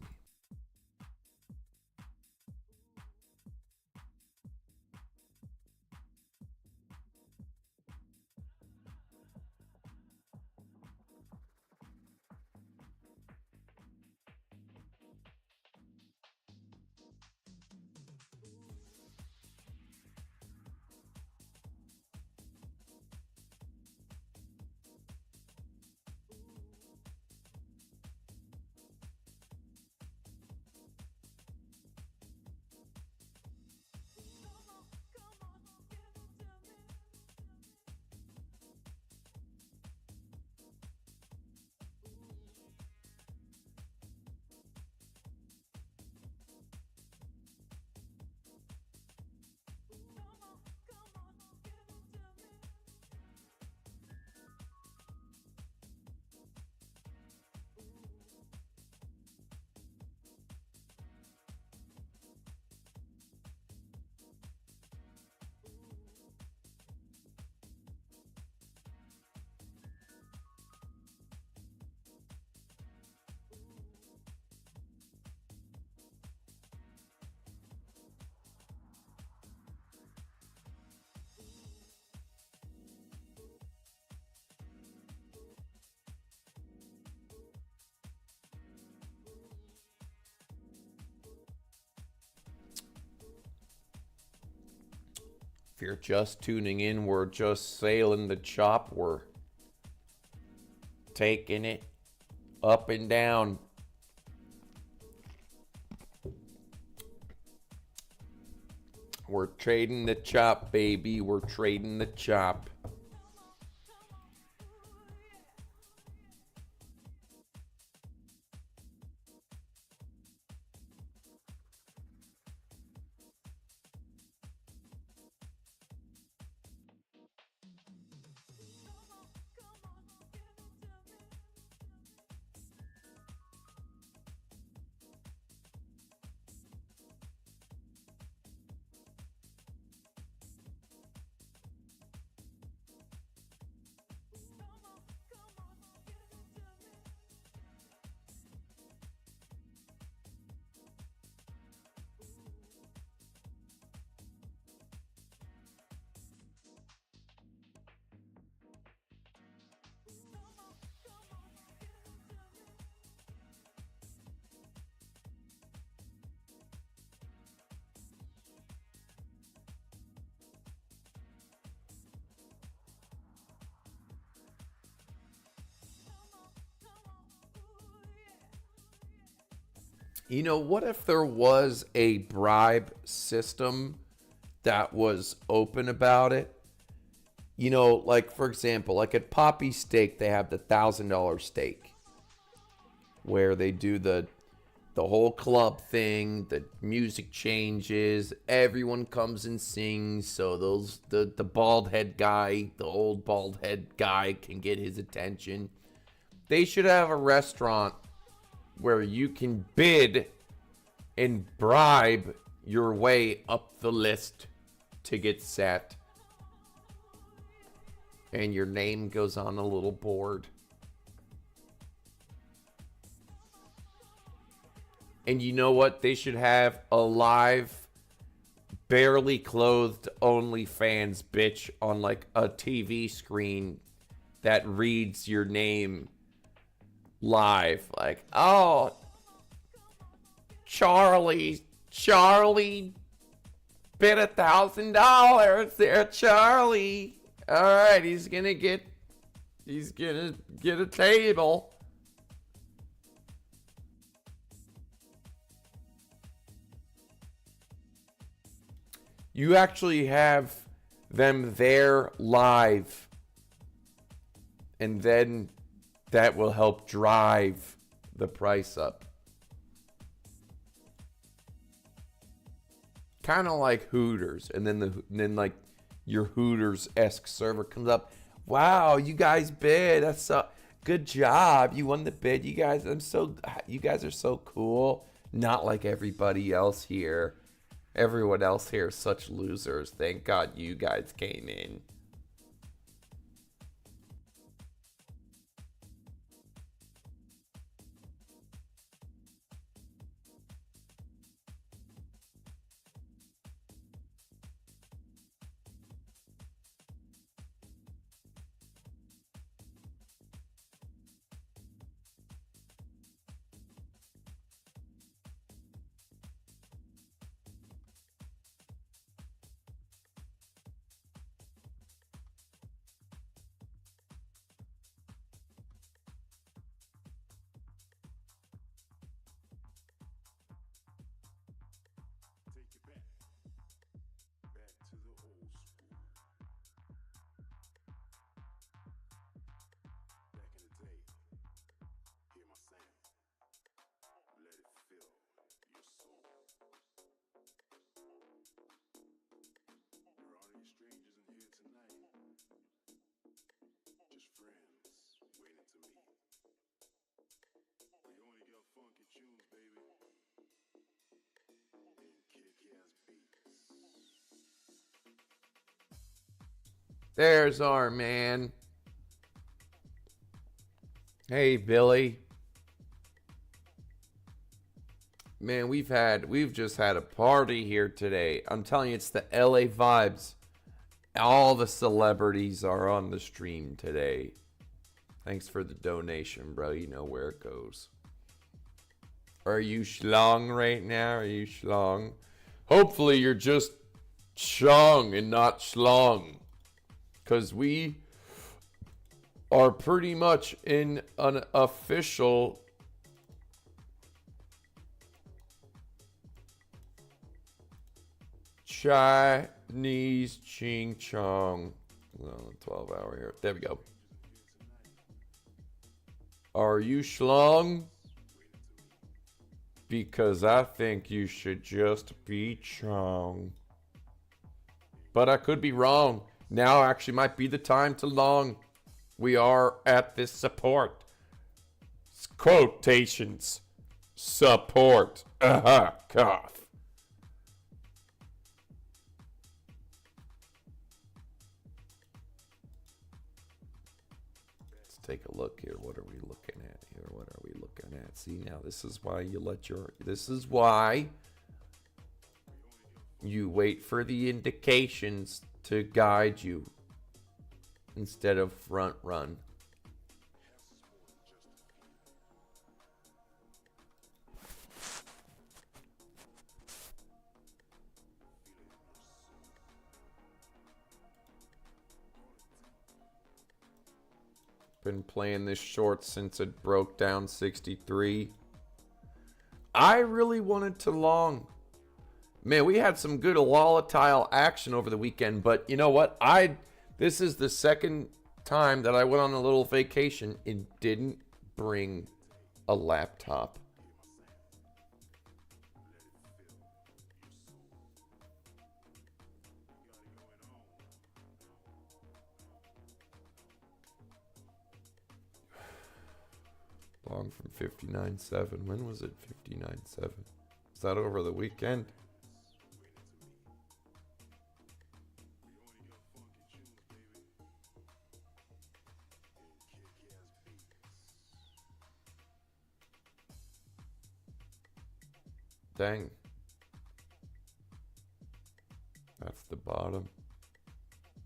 If you're just tuning in, we're just sailing the chop. We're taking it up and down. We're trading the chop, baby. We're trading the chop. You know, what if there was a bribe system that was open about it? You know, like, for example, like at Poppy Steak, they have the $1,000 steak where they do the whole club thing, the music changes, everyone comes and sings, so the bald head guy, the old bald head guy can get his attention. They should have a restaurant where you can bid and bribe your way up the list to get set. And your name goes on a little board. And you know what? They should have a live, barely clothed OnlyFans bitch on like a TV screen that reads your name live. Like, oh, Charlie bid $1,000 there, Charlie. All right, he's gonna get a table. You actually have them there live, and then that will help drive the price up. Kind of like Hooters, and then like your Hooters-esque server comes up. Wow, you guys bid. That's so good job. You won the bid. You guys are so cool. Not like everybody else here. Everyone else here is such losers. Thank God you guys came in. There's our man. Hey, Billy. Man, we've just had a party here today. I'm telling you, it's the LA vibes. All the celebrities are on the stream today. Thanks for the donation, bro. You know where it goes. Are you schlong right now? Are you schlong? Hopefully you're just Chong and not schlong. Because we are pretty much in an official Chinese ching chong. 12-hour here. There we go. Are you schlong? Because I think you should just be chong. But I could be wrong. Now actually might be the time to long. We are at this support. Quotations. Support. Cough. Let's take a look here. What are we looking at here? What are we looking at? See, now this is why you let your... This is why you wait for the indications to guide you instead of front run. Been playing this short since it broke down 63. I really wanted to long. Man, we had some good volatile action over the weekend, but you know what? This is the second time that I went on a little vacation and didn't bring a laptop. Long from 59.7. When was it 59.7? Was that over the weekend? Dang. That's the bottom.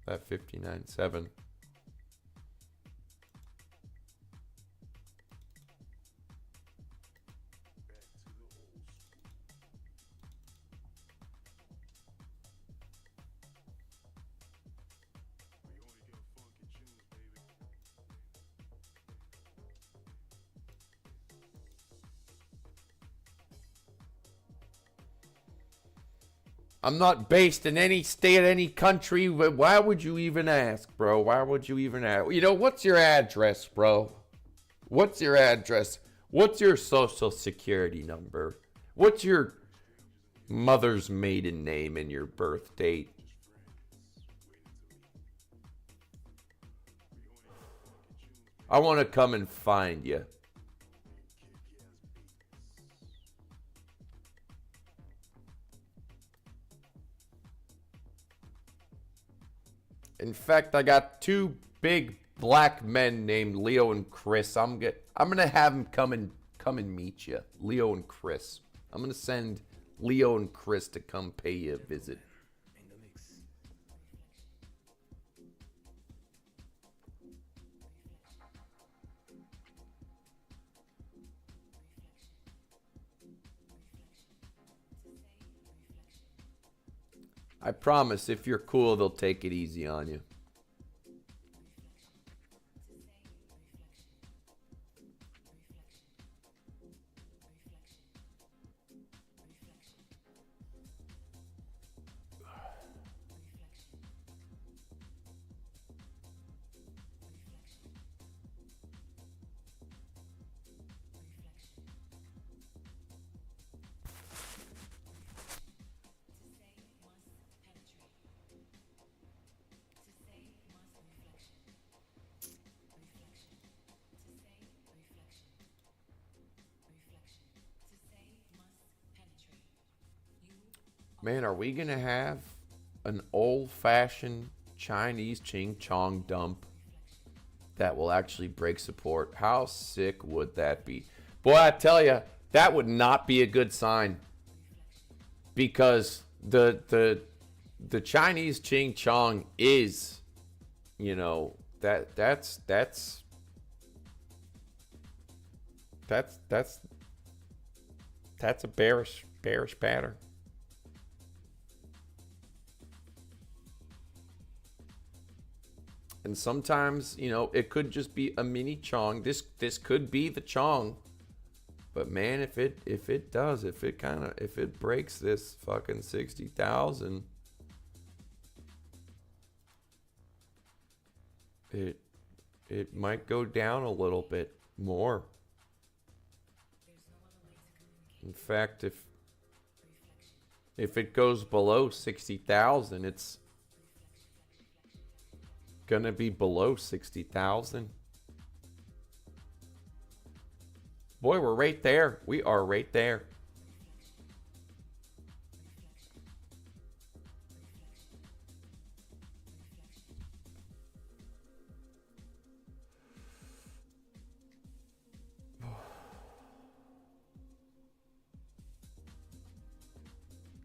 That 59.7. I'm not based in any state, any country. Why would you even ask, bro? Why would you even ask? You know, what's your address, bro? What's your address? What's your social security number? What's your mother's maiden name and your birth date? I want to come and find you. In fact, I got two big black men named Leo and Chris. I'm gonna have them come and meet you, Leo and Chris. I'm gonna send Leo and Chris to come pay you a visit. In the mix. I promise, if you're cool, they'll take it easy on you. Man, are we gonna have an old-fashioned Chinese ching chong dump that will actually break support? How sick would that be? Boy, I tell you, that would not be a good sign, because the Chinese ching chong is, you know, that's a bearish pattern. And sometimes, you know, it could just be a mini chong. This could be the chong. But man, if it breaks this fucking 60,000, it might go down a little bit more. In fact, if it goes below 60,000, it's gonna be below 60,000. Boy, we're right there. We are right there.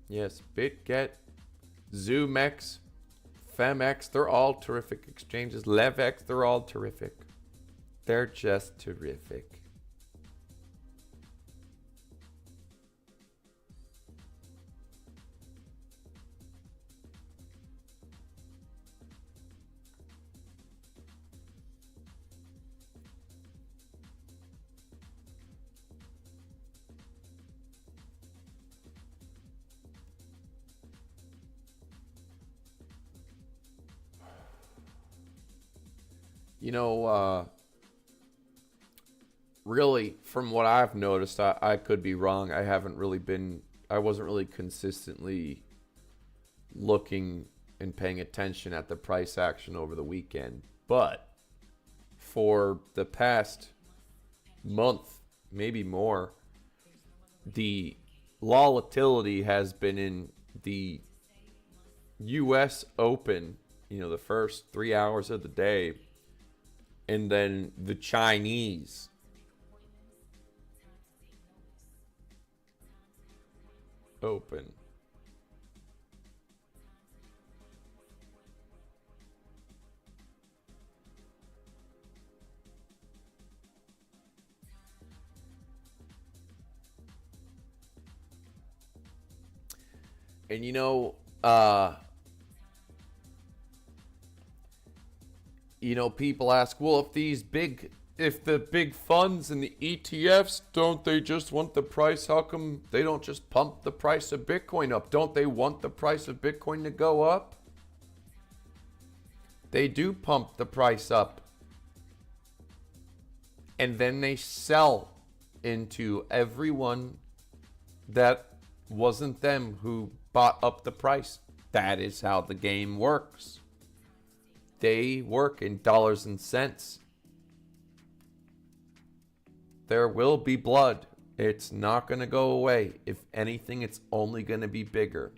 Yes, BitGet, ZOOMEX, PHEMEX, they're all terrific exchanges. LevX, they're all terrific. They're just terrific. You know, really, from what I've noticed, I could be wrong. I wasn't really consistently looking and paying attention at the price action over the weekend. But for the past month, maybe more, the volatility has been in the U.S. Open, you know, the first 3 hours of the day. And then the Chinese. Open. And you know, people ask, well, if the big funds and the ETFs, don't they just want the price? How come they don't just pump the price of Bitcoin up? Don't they want the price of Bitcoin to go up? They do pump the price up. And then they sell into everyone that wasn't them who bought up the price. That is how the game works. They work in dollars and cents. There will be blood. It's not going to go away. If anything, it's only going to be bigger.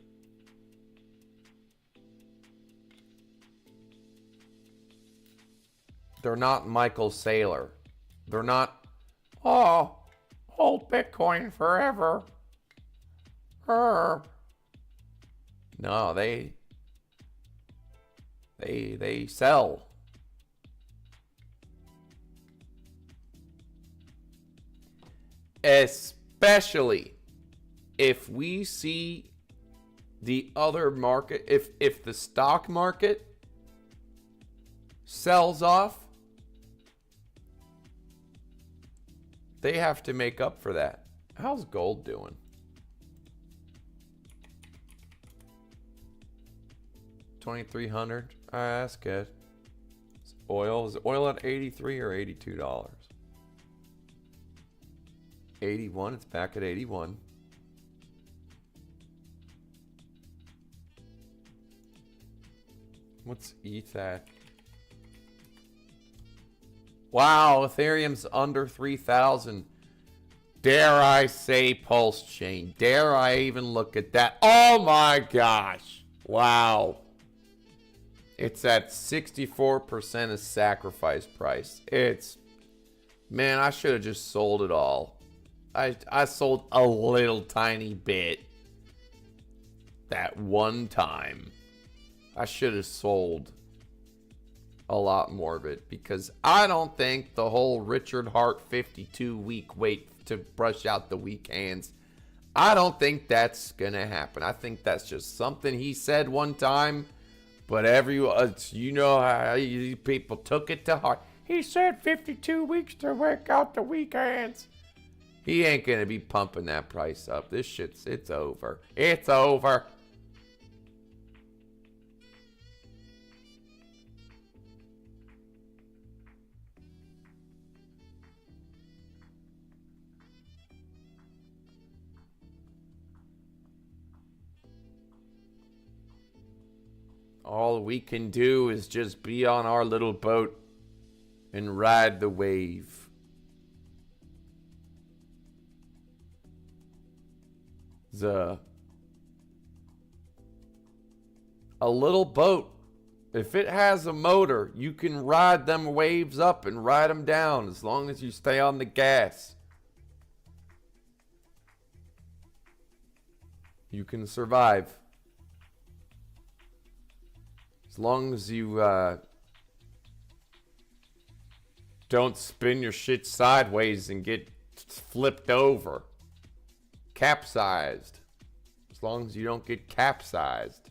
They're not Michael Saylor. They're not, oh, hold Bitcoin forever. No, they sell. Especially if we see the other market, if the stock market sells off, they have to make up for that. How's gold doing? $2,300. That's good. Is oil at 83 or $82? 81. It's back at 81. What's ETH at? Wow, Ethereum's under 3,000. Dare I say Pulse Chain? Dare I even look at that? Oh my gosh. Wow. It's at 64% of sacrifice price. Man, I should have just sold it all. I sold a little tiny bit that one time. I should have sold a lot more of it because I don't think the whole Richard Hart 52-week wait to brush out the weak hands, I don't think that's going to happen. I think that's just something he said one time, But you know how these people took it to heart. He said 52 weeks to work out the weekends. He ain't gonna be pumping that price up. It's over. It's over. All we can do is just be on our little boat and ride the wave. A little boat, if it has a motor, you can ride them waves up and ride them down as long as you stay on the gas. You can survive. As long as you don't spin your shit sideways and get flipped over. Capsized. As long as you don't get capsized.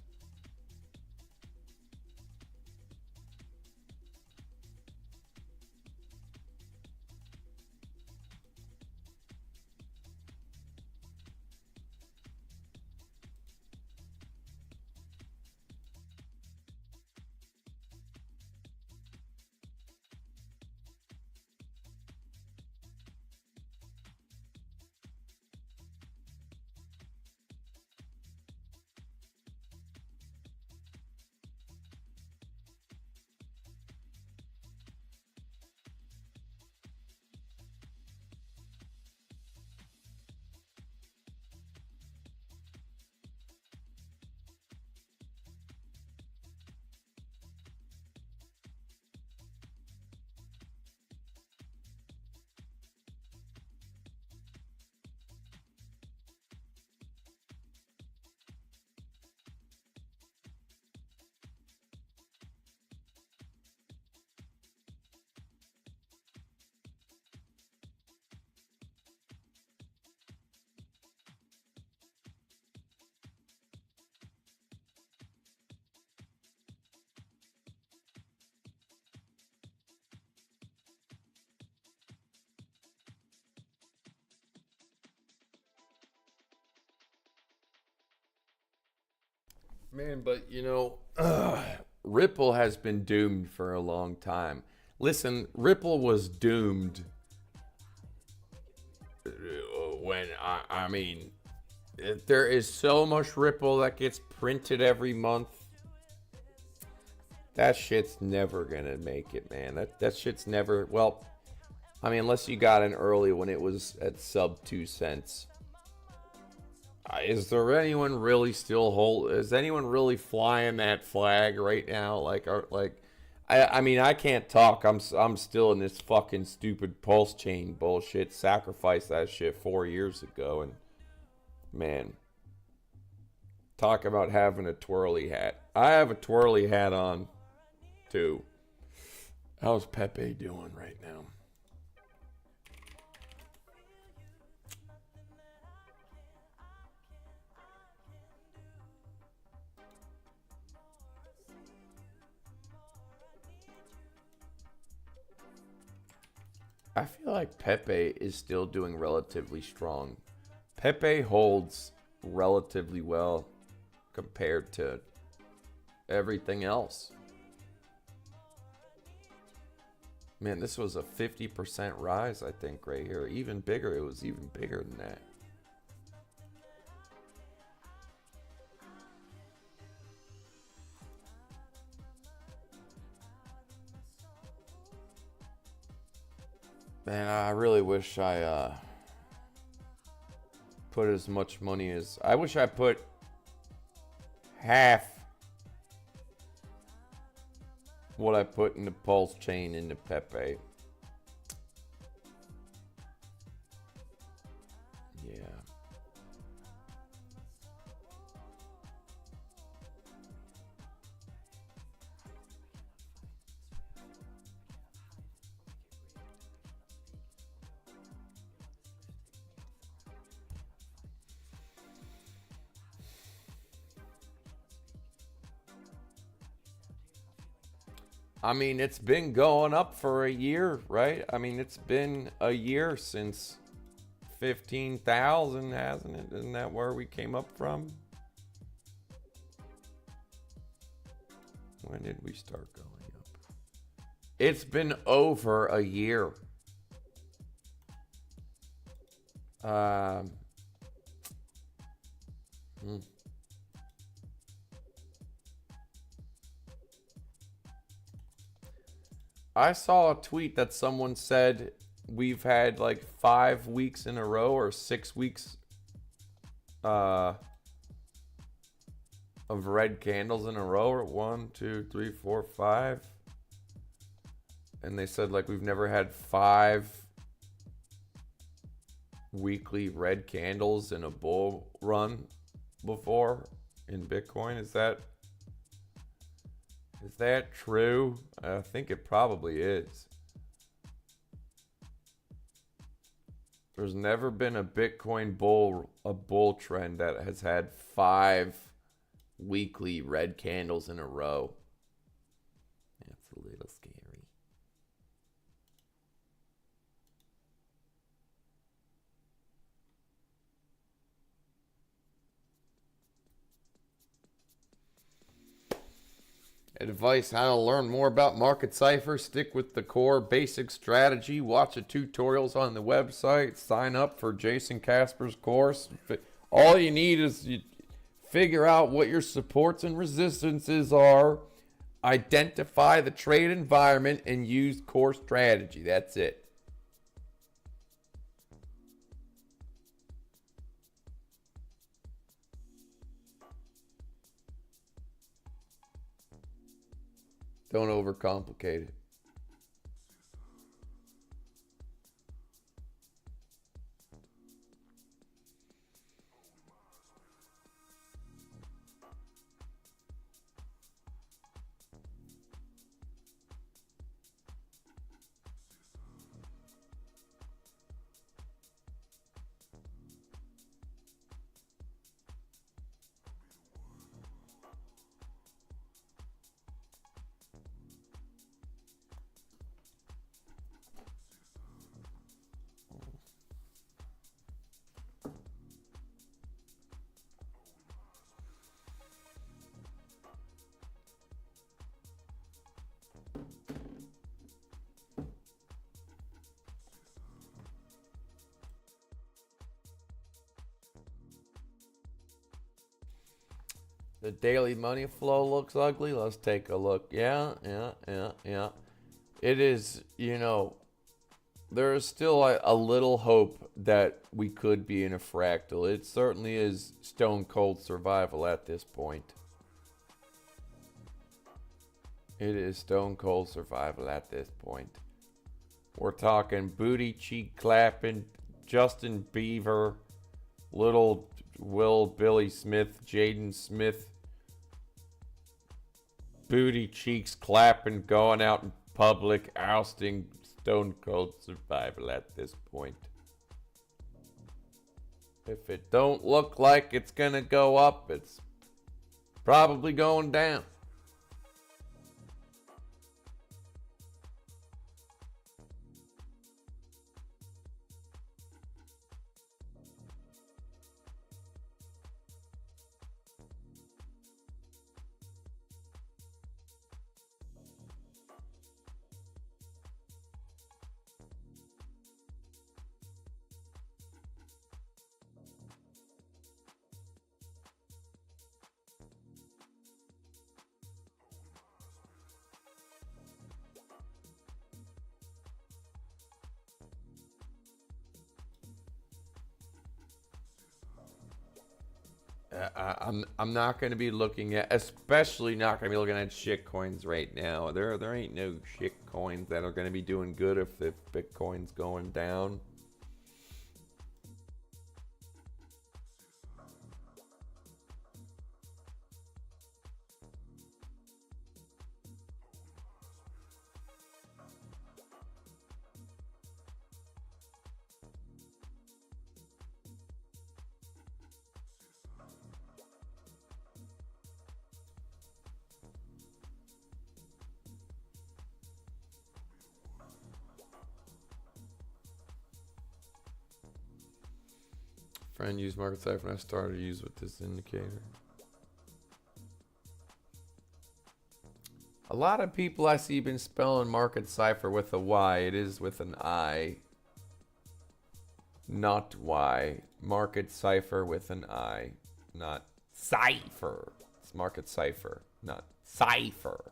Man, but you know, Ripple has been doomed for a long time. Listen, Ripple was doomed when, I mean, there is so much Ripple that gets printed every month. That shit's never gonna make it, man. That shit's never, well, I mean, unless you got in early when it was at sub 2 cents. Is there anyone really is anyone really flying that flag right now? I mean, I can't talk. I'm still in this fucking stupid pulse chain bullshit. Sacrificed that shit 4 years ago, and man, talk about having a twirly hat. I have a twirly hat on too. How's Pepe doing right now? I feel like Pepe is still doing relatively strong. Pepe holds relatively well compared to everything else. Man, this was a 50% rise, I think, right here. Even bigger. It was even bigger than that. Man, I really wish I put as much money as... I wish I put half what I put in the pulse chain into Pepe. Yeah. I mean, it's been going up for a year, right? I mean, it's been a year since 15,000, hasn't it? Isn't that where we came up from? When did we start going up? It's been over a year. I saw a tweet that someone said we've had like 5 weeks in a row or 6 weeks of red candles in a row, or 1, 2, 3, 4, 5. And they said like we've never had 5 weekly red candles in a bull run before in Bitcoin. Is that true? I think it probably is. There's never been a Bitcoin bull trend that has had 5 weekly red candles in a row. That's a little scary. Advice: how to learn more about market cipher. Stick with the core basic strategy. Watch the tutorials on the website. Sign up for Jason Casper's course. All you need is you figure out what your supports and resistances are. Identify the trade environment and use core strategy. That's it. Don't overcomplicate it. The daily money flow looks ugly. Let's take a look. Yeah. It is, there is still a little hope that we could be in a fractal. It certainly is stone cold survival at this point. It is stone cold survival at this point. We're talking booty cheek clapping, Justin Bieber, little Will Billy Smith, Jaden Smith, booty cheeks clapping, going out in public, ousting, stone cold survival at this point. If it don't look like it's gonna go up, it's probably going down. I'm not going to be looking at, especially not going to be looking at shit coins right now. There ain't no shit coins that are going to be doing good if the Bitcoin's going down. Friend used market cipher and I started to use with this indicator. A lot of people I see been spelling market cipher with a Y. It is with an I. Not Y. Market cipher with an I. Not cipher. It's market cipher, not cipher.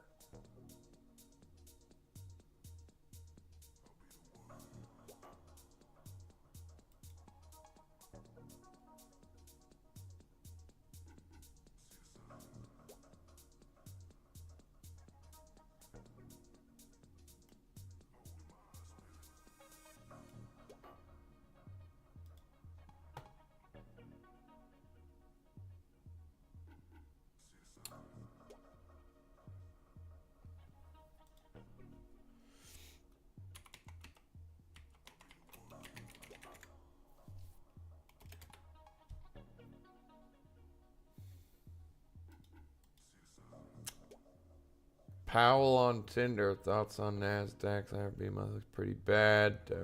Powell on Tinder. Thoughts on NASDAQ? BMO looks pretty bad. The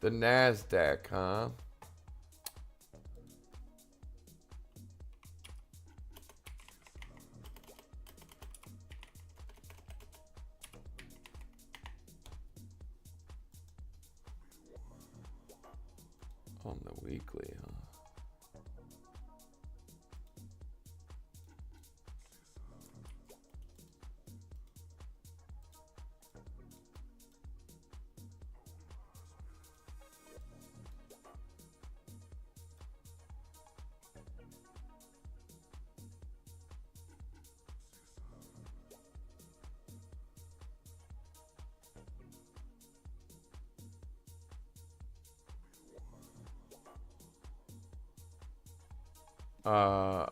NASDAQ, huh? On the weekly, huh?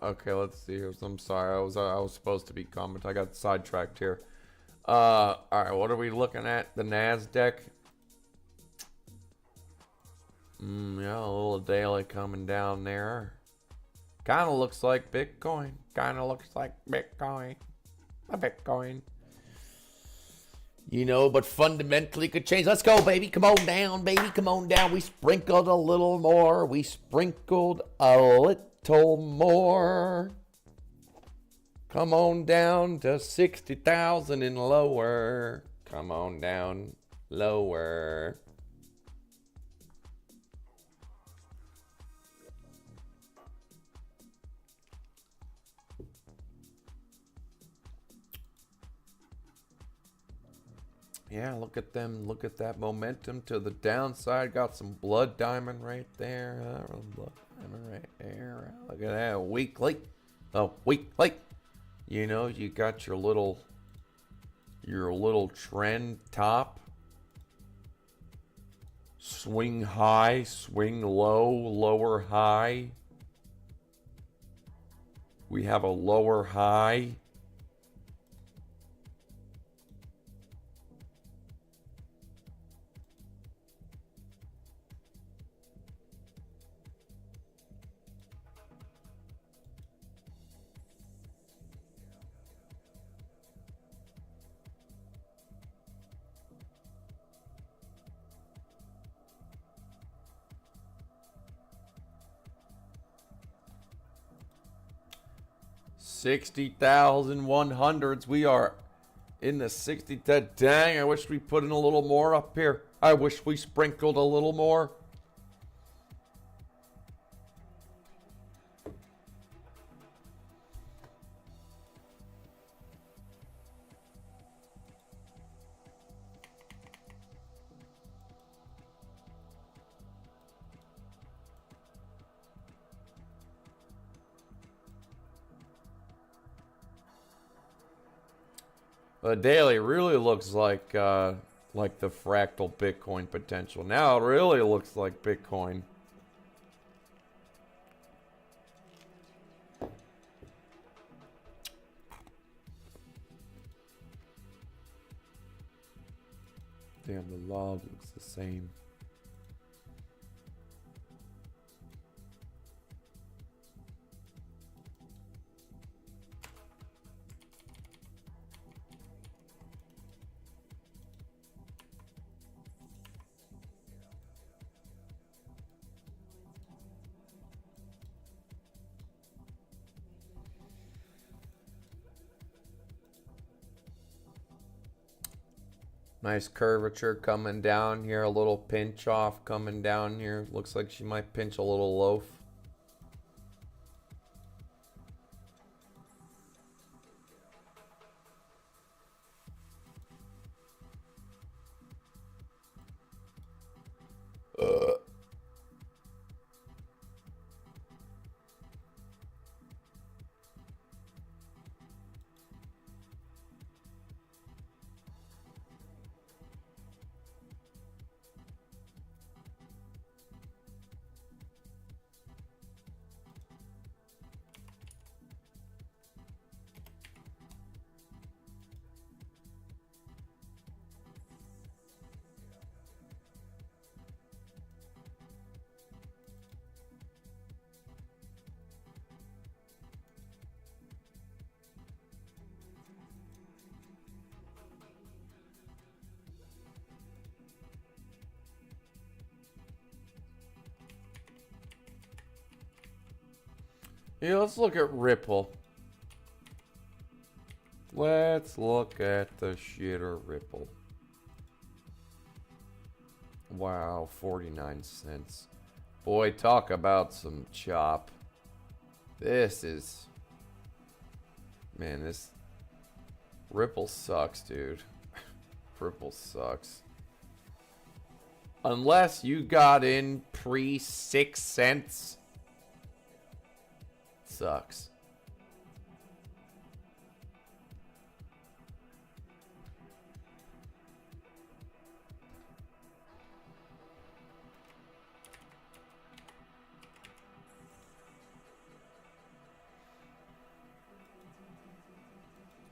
Okay, let's see here. I'm sorry, I was supposed to be commenting. I got sidetracked here. All right, what are we looking at? The NASDAQ. Yeah, a little daily coming down there. Kind of looks like Bitcoin. Kind of looks like Bitcoin. A Bitcoin. You know, but fundamentally could change. Let's go, baby. Come on down, baby. Come on down. We sprinkled a little more. We sprinkled a little more. Come on down to 60,000 and lower. Come on down lower. Yeah, look at them. Look at that momentum to the downside. Got some blood diamond right there. Blood diamond right there. Look at that. Weekly. Oh, weekly. You know, you got your little trend top. Swing high, swing low, lower high. We have a lower high. $60,100s. We are in the 60. Dang, I wish we put in a little more up here. I wish we sprinkled a little more. The daily really looks like the fractal Bitcoin potential. Now it really looks like Bitcoin. Damn, the log looks the same. Nice curvature coming down here. A little pinch off coming down here. Looks like she might pinch a little loaf. Yeah, let's look at Ripple. Let's look at the shitter Ripple. Wow, 49 cents. Boy, talk about some chop. This is... Man, this... Ripple sucks, dude. Ripple sucks. Unless you got in pre 6 cents. Sucks.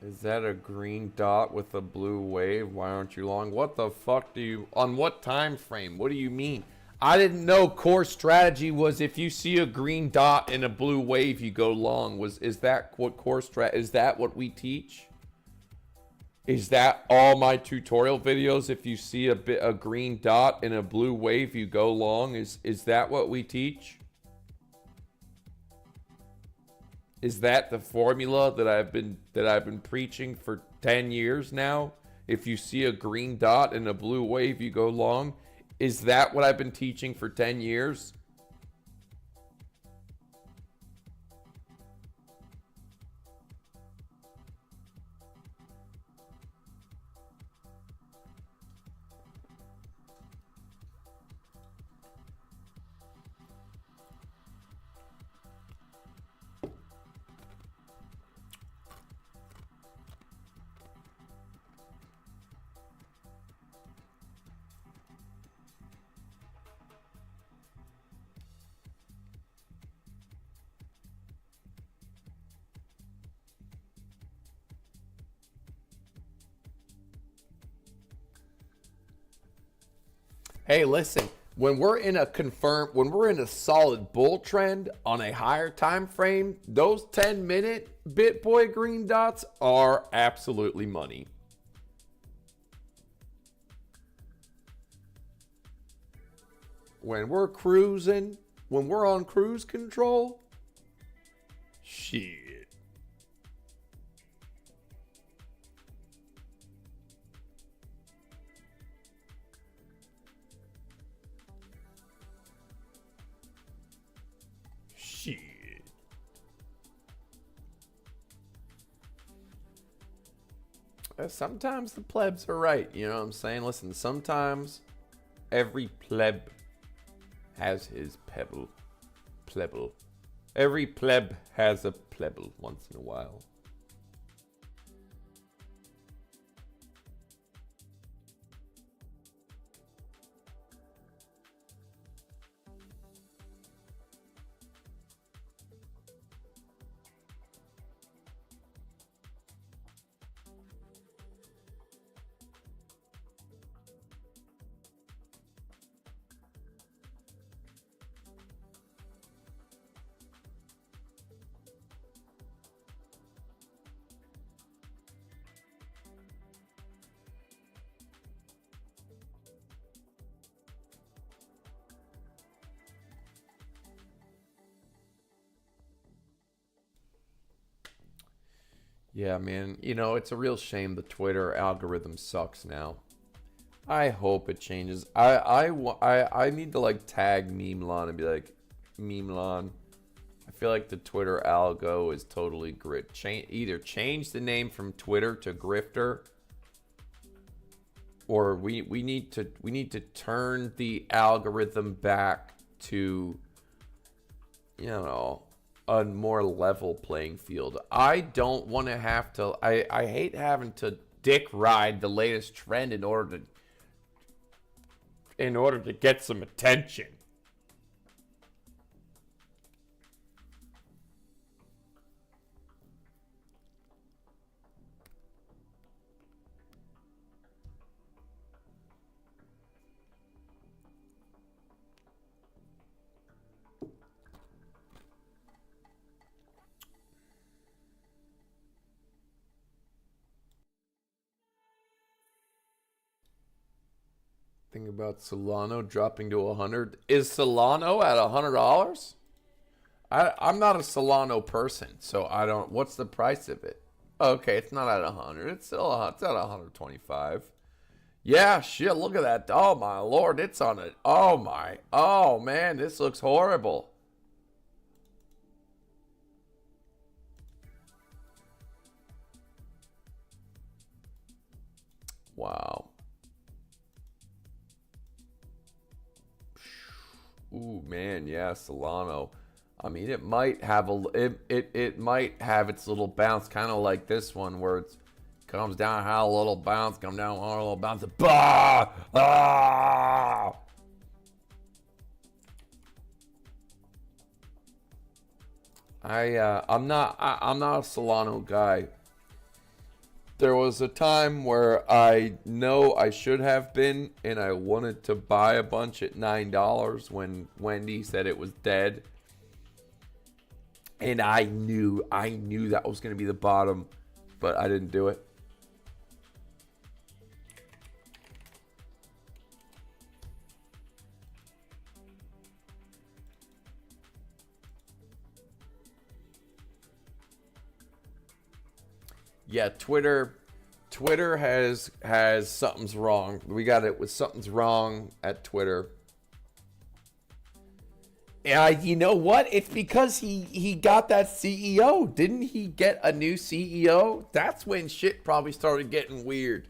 Is that a green dot with a blue wave? Why aren't you long? What the fuck do you... On what time frame? What do you mean? I didn't know core strategy was if you see a green dot and a blue wave, you go long. Is that what core strat? Is that what we teach? Is that all my tutorial videos? If you see a green dot and a blue wave, you go long. Is that what we teach? Is that the formula that I've been preaching for 10 years now? If you see a green dot and a blue wave, you go long. Is that what I've been teaching for 10 years? Hey, listen, when we're in a solid bull trend on a higher time frame, those 10-minute BitBoy green dots are absolutely money. When we're cruising, when we're on cruise control, shit. Sometimes the plebs are right, you know what I'm saying? Listen, sometimes every pleb has his pebble. Plebble. Every pleb has a plebble once in a while. Yeah, man. You know, it's a real shame the Twitter algorithm sucks now. I hope it changes. I need to like tag Millon and be like, Millon, I feel like the Twitter algo is totally either change the name from Twitter to Grifter, or we need to turn the algorithm back to, you know, a more level playing field. I don't want to have to. I hate having to dick ride the latest trend in order to get some attention. Think about Solano dropping to 100. Is Solano at $100? I'm not a Solano person, so I don't. What's the price of it? Okay, it's not at 100. It's at 125. Yeah, shit. Look at that. Oh my lord, it's on it. Oh my. Oh man, this looks horrible. Wow. Ooh, man, yeah, Solano. I mean, it might have it might have its little bounce, kind of like this one, where it comes down, a little bounce, come down, a little bounce, bah, ah. I'm not a Solano guy. There was a time where I know I should have been, and I wanted to buy a bunch at $9 when Wendy said it was dead. And I knew that was going to be the bottom, but I didn't do it. Yeah, Twitter has something's wrong. We got it with something's wrong at Twitter. You know what? It's because he got that CEO. Didn't he get a new CEO? That's when shit probably started getting weird.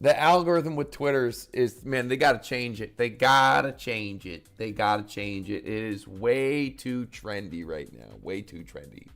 The algorithm with Twitter is man, they got to change it. They got to change it. It is way too trendy right now. Way too trendy.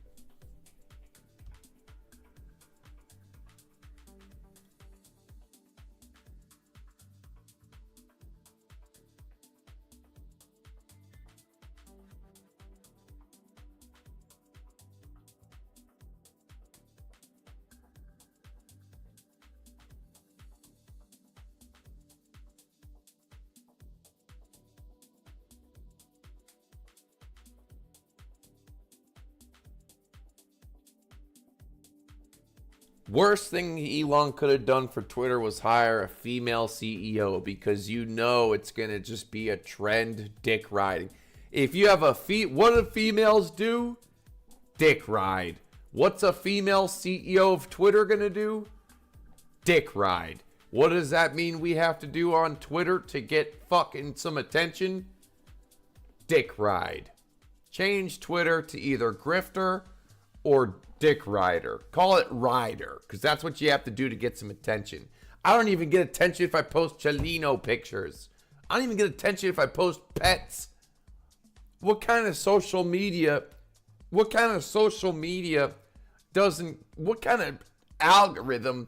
Worst thing Elon could have done for Twitter was hire a female CEO, because you know it's going to just be a trend dick riding. If you have what do females do? Dick ride. What's a female CEO of Twitter going to do? Dick ride. What does that mean we have to do on Twitter to get fucking some attention? Dick ride. Change Twitter to either Grifter or Dick Rider. Call it Rider, because that's what you have to do to get some attention. I don't even get attention if I post Chelino pictures. I don't even get attention if I post pets. What kind of social media doesn't, what kind of algorithm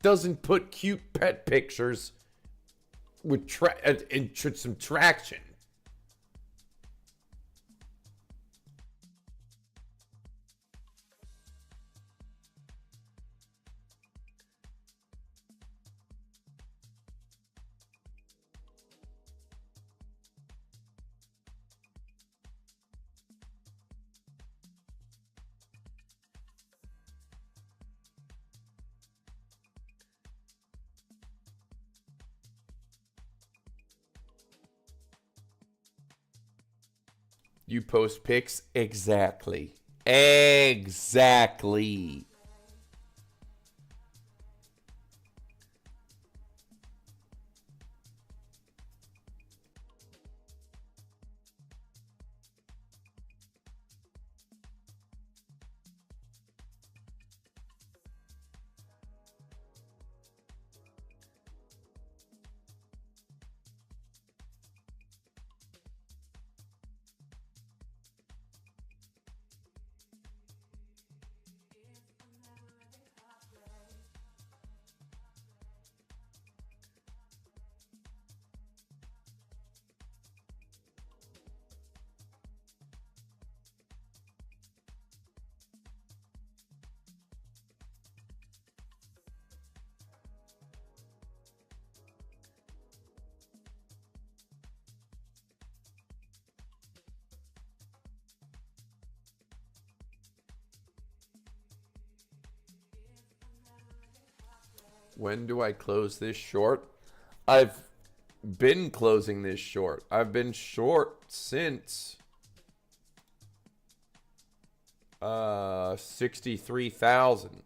doesn't put cute pet pictures with some traction? You post pics? Exactly. Exactly. When do I close this short? I've been closing this short. I've been short since 63,000.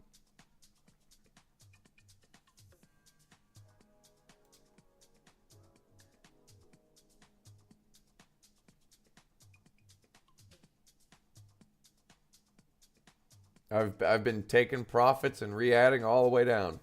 I've been taking profits and re-adding all the way down.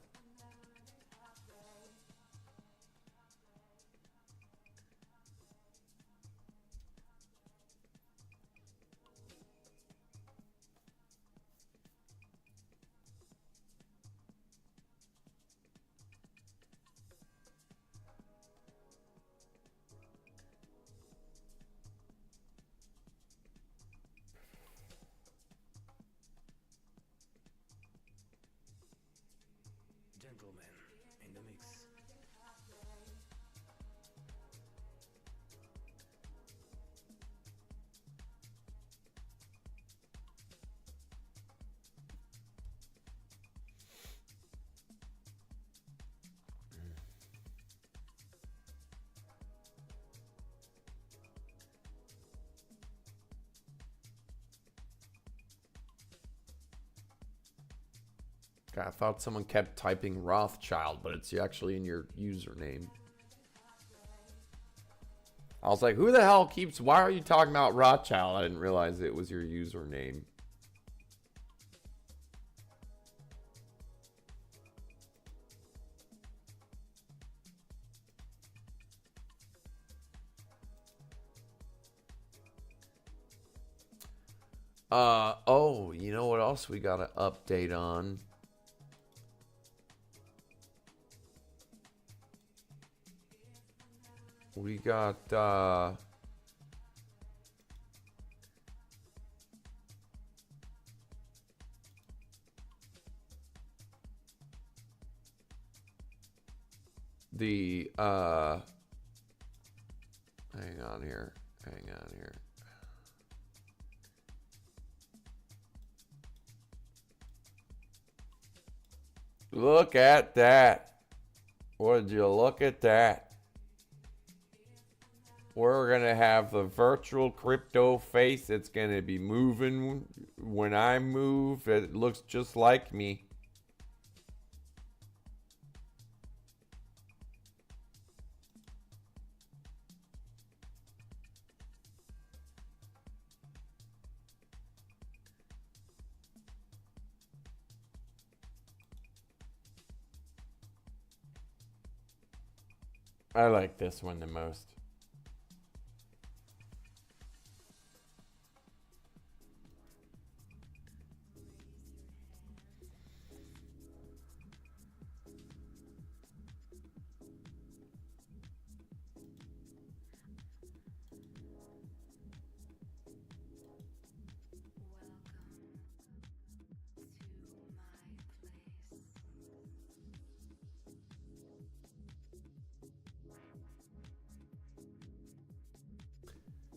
Gentlemen in the mix. God, I thought someone kept typing Rothschild, but it's actually in your username. I was like, who the hell keeps... Why are you talking about Rothschild? I didn't realize it was your username. Oh, you know what else we got to update on? We got, the, hang on here. Look at that. Would you look at that? We're going to have the virtual crypto face. It's going to be moving when I move. It looks just like me. I like this one the most.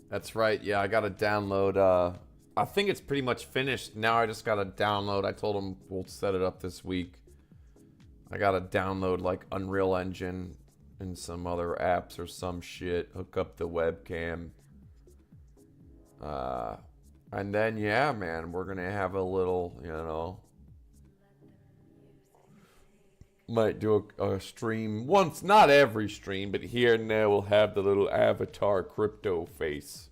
That's right. Yeah, I got to download. I think it's pretty much finished. Now I just got to download. I told them we'll set it up this week. I got to download like Unreal Engine and some other apps or some shit. Hook up the webcam. And then, yeah, man, we're going to have a little, you know. Might do a stream once, not every stream, but here and there we'll have the little avatar crypto face.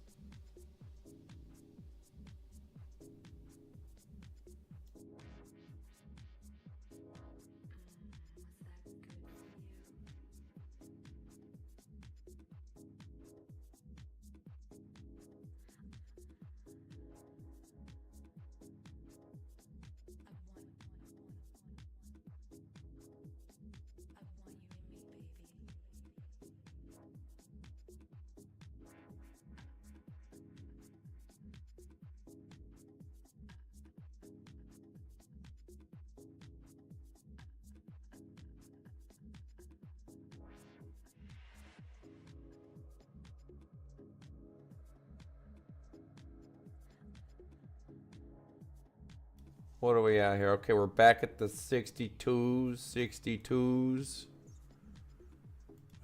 What are we at here? Okay, we're back at the 62s.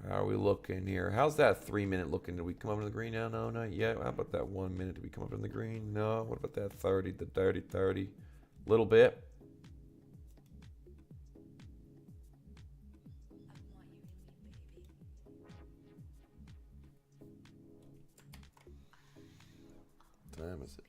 How are we looking here? How's that 3 minute looking? Did we come up in the green now? No, not yet. How about that 1 minute? Did we come up in the green? No. What about that 30? The dirty 30? Little bit. What time is it?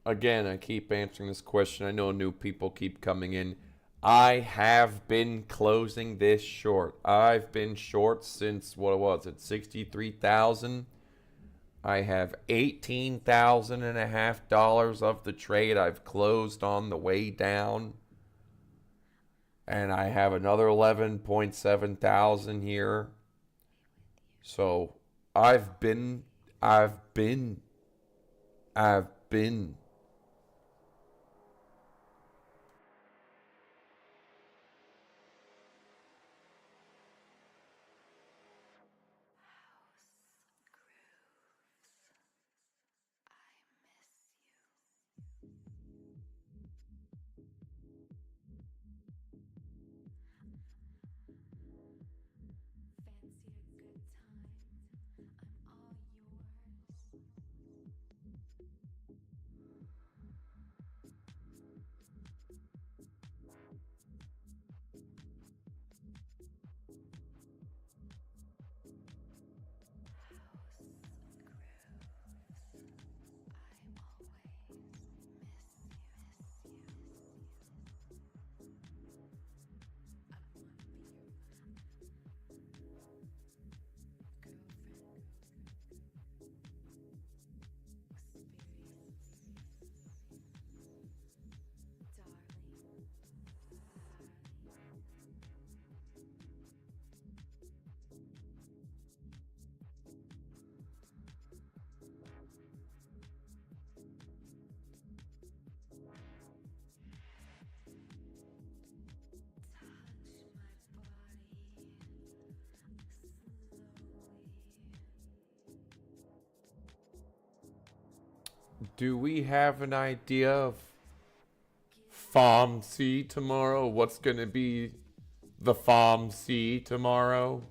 Again, I keep answering this question. I know new people keep coming in. I have been closing this short. I've been short since, what was it, 63,000. I have $18,500 of the trade I've closed on the way down. And I have another 11.7 thousand here. So I've been Do we have an idea of FOMC tomorrow? What's going to be the FOMC tomorrow?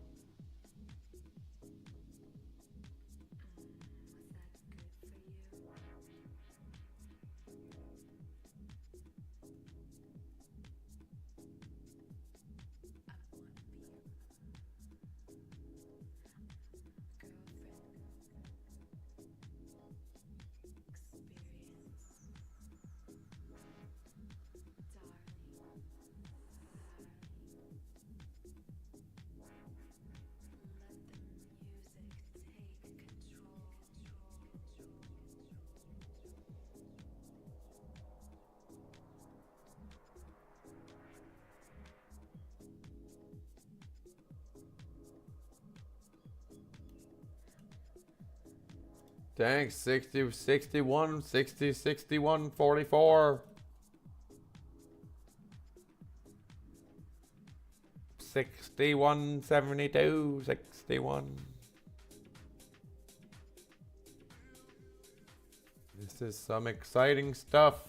Thanks, 60, 61, 60, 61, 44. 61, 72, 61. This is some exciting stuff.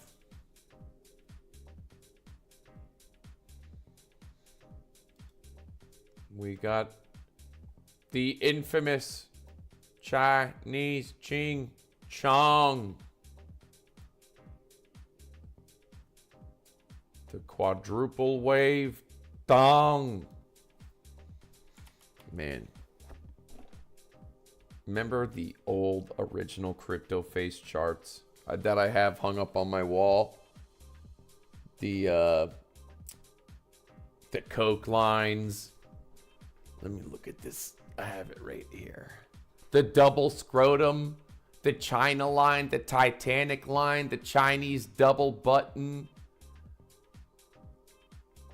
We got the infamous Chinese Ching Chong. The quadruple wave dong. Man. Remember the old original crypto face charts that I have hung up on my wall? The Coke lines. Let me look at this. I have it right here. The double scrotum, the China line, the Titanic line, the Chinese double button,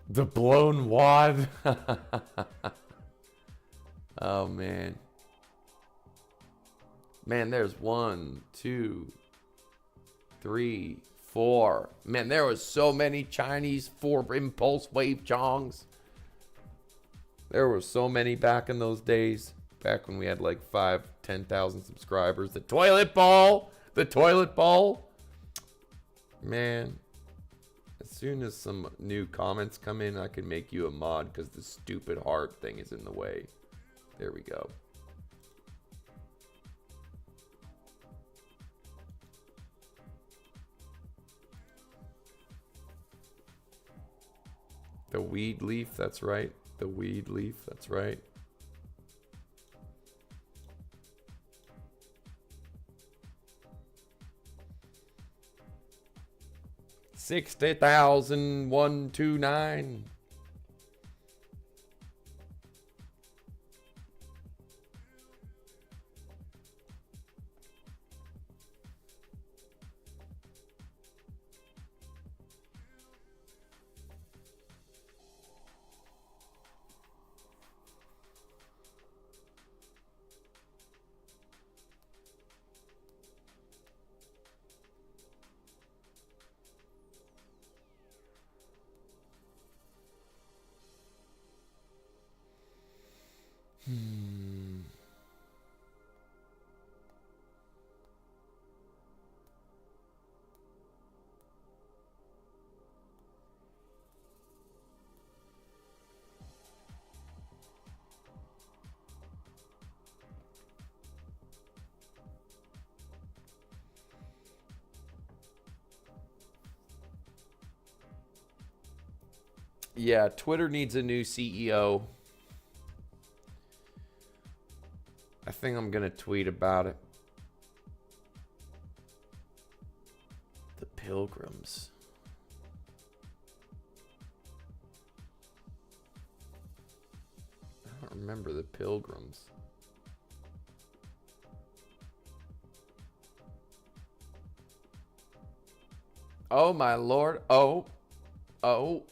the blown wad. Oh, man. Man, there's 1, 2, 3, 4. Man, there was so many Chinese 4 impulse wave chongs. There were so many back in those days. Back when we had like 10,000 subscribers. The toilet ball. The toilet ball. Man. As soon as some new comments come in, I can make you a mod because the stupid heart thing is in the way. There we go. The weed leaf, that's right. The weed leaf, that's right. $60,129. Yeah, Twitter needs a new CEO. I think I'm going to tweet about it. The Pilgrims. I don't remember the Pilgrims. Oh, my Lord. Oh. Oh.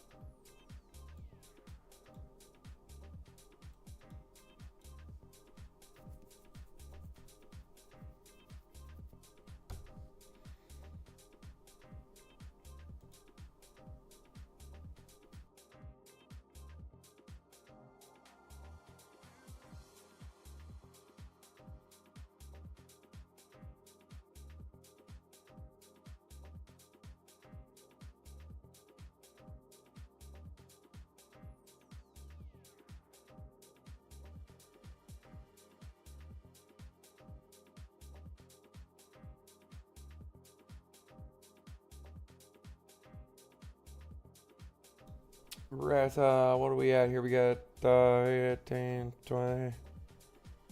We're at, what are we at here? We got 18, 20,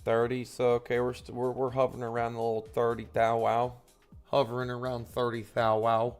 30. So, okay, we're hovering around the little 30 thou wow. Hovering around 30 thou wow.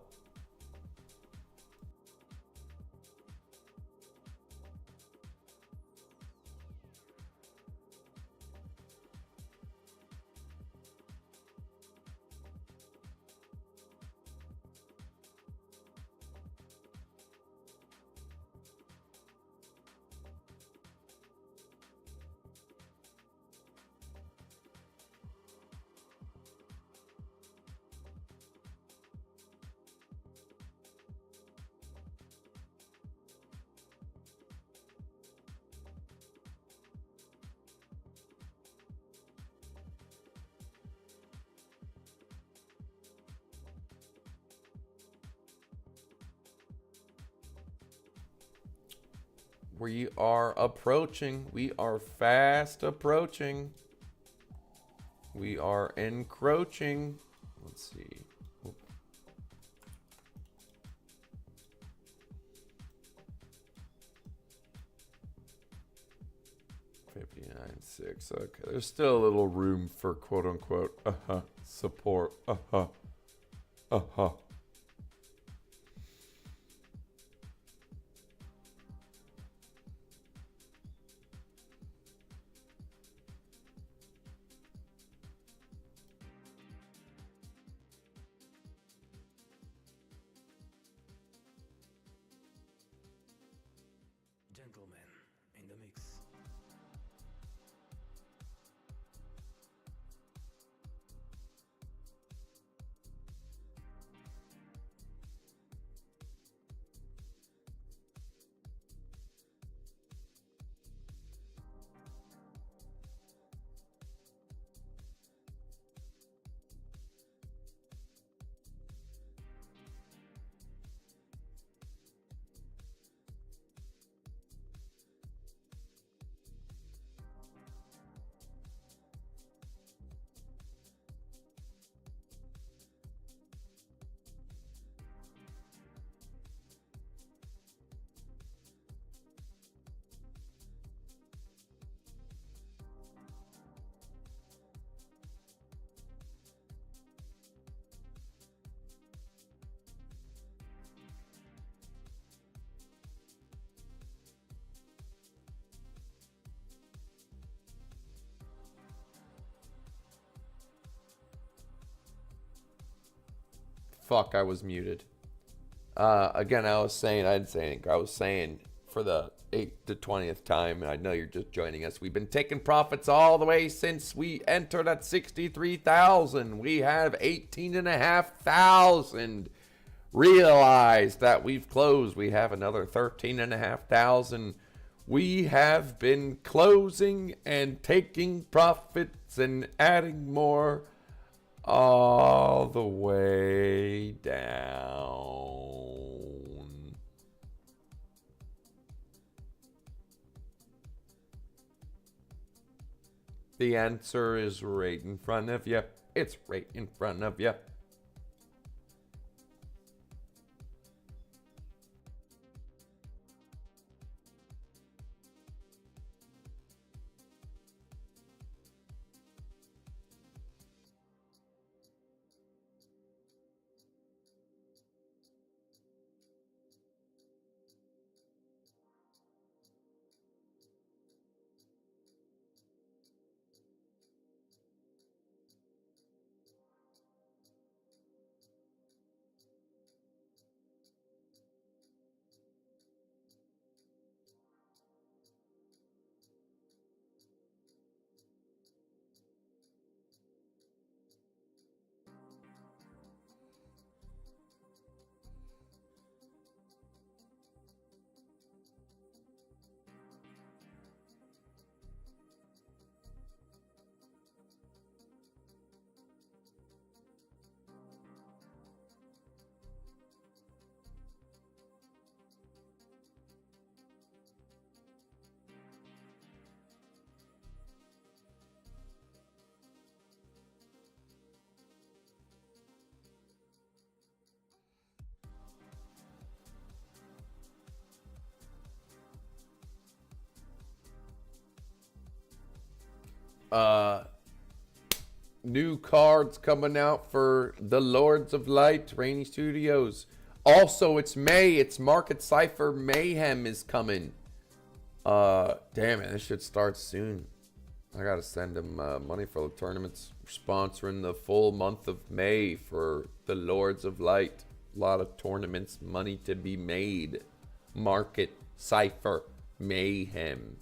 We are approaching. We are fast approaching. We are encroaching. Let's see. Oop. 59.6. Okay, there's still a little room for quote unquote support. Gentlemen, in the mix. Fuck, I was muted. Again, I was saying, I didn't say anything. I was saying for the 8th to 20th time, and I know you're just joining us, we've been taking profits all the way since we entered at 63,000. We have 18,500 realized that we've closed. We have another 13,500. We have been closing and taking profits and adding more all the way down. The answer is right in front of you. It's right in front of you. New cards coming out for the Lords of Light, Rainy Studios. Also, it's May. It's Market Cipher Mayhem is coming. Damn it, this should start soon. I gotta send him money for the tournaments. We're sponsoring the full month of May for the Lords of Light. A lot of tournaments, money to be made. Market Cipher Mayhem.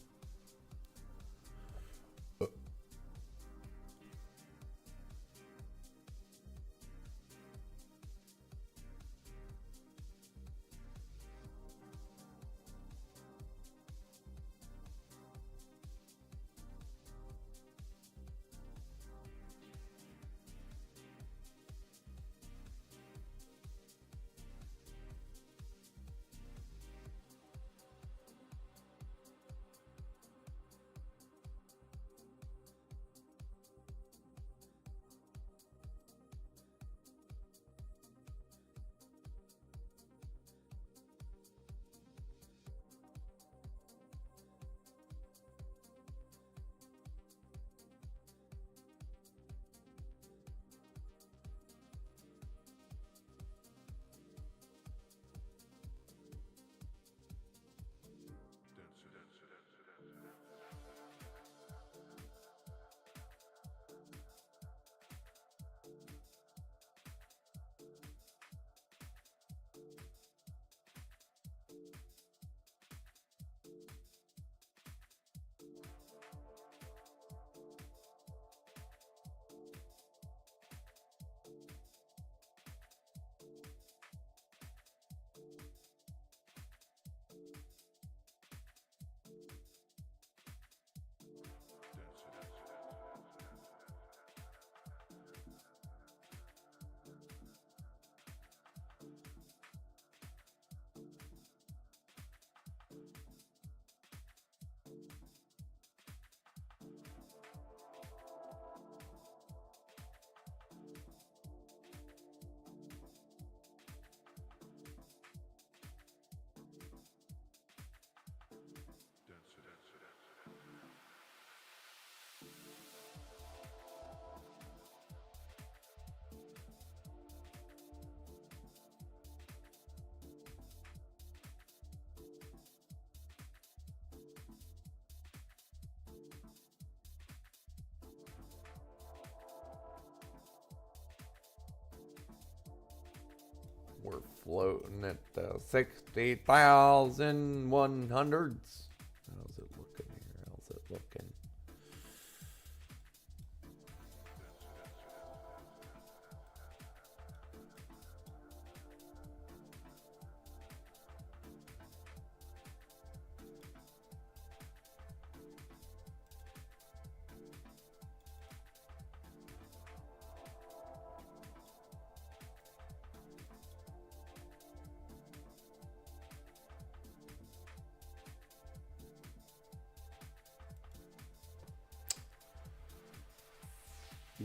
We're floating at 60,100s. How's it looking here? How's it looking?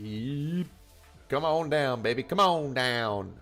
Yep. Come on down, baby. Come on down.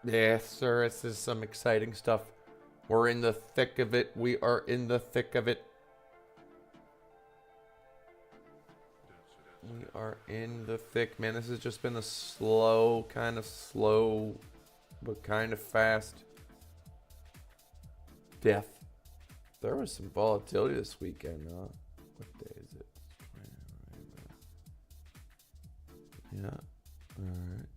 Yes, sir. This is some exciting stuff. We're in the thick of it. We are in the thick of it. We are in the thick. Man, this has just been a slow, but kind of fast death. There was some volatility this weekend, huh? What day is it? Yeah. All right.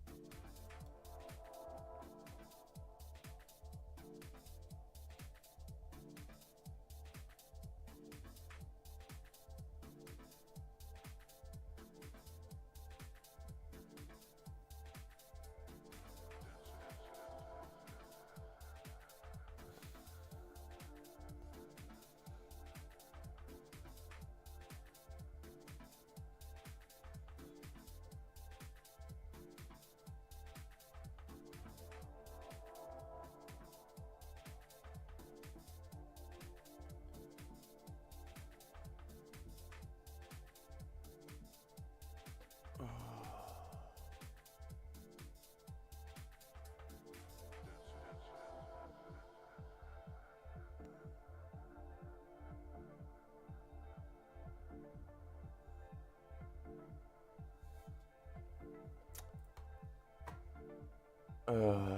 Uh,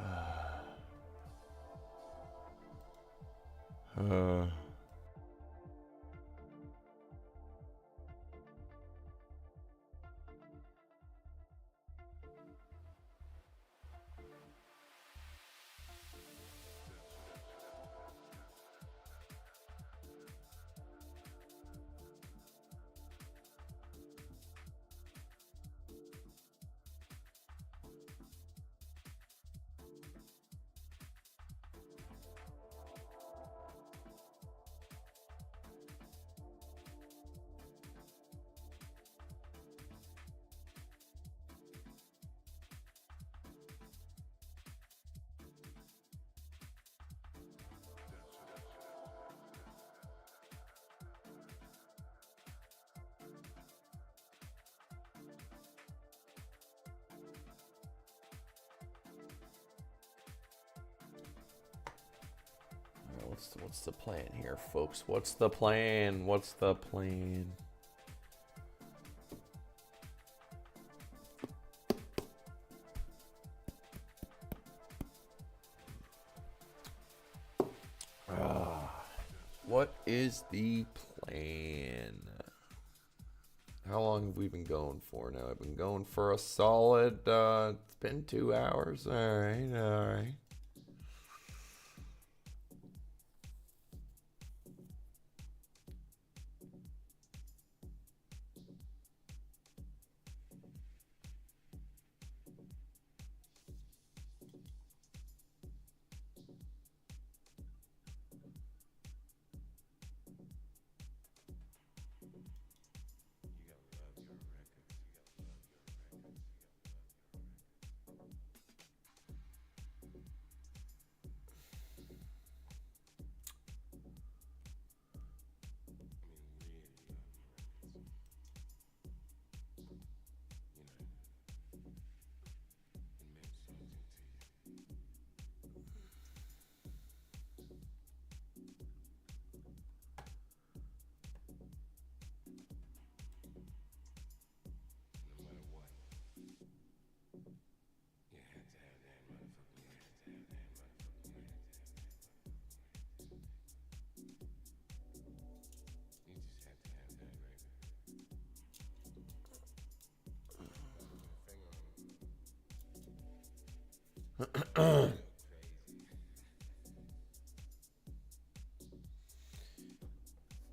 what's the plan here, folks? What's the plan? What's the plan? What is the plan? How long have we been going for now? I've been going for a solid, it's been 2 hours. All right, all right.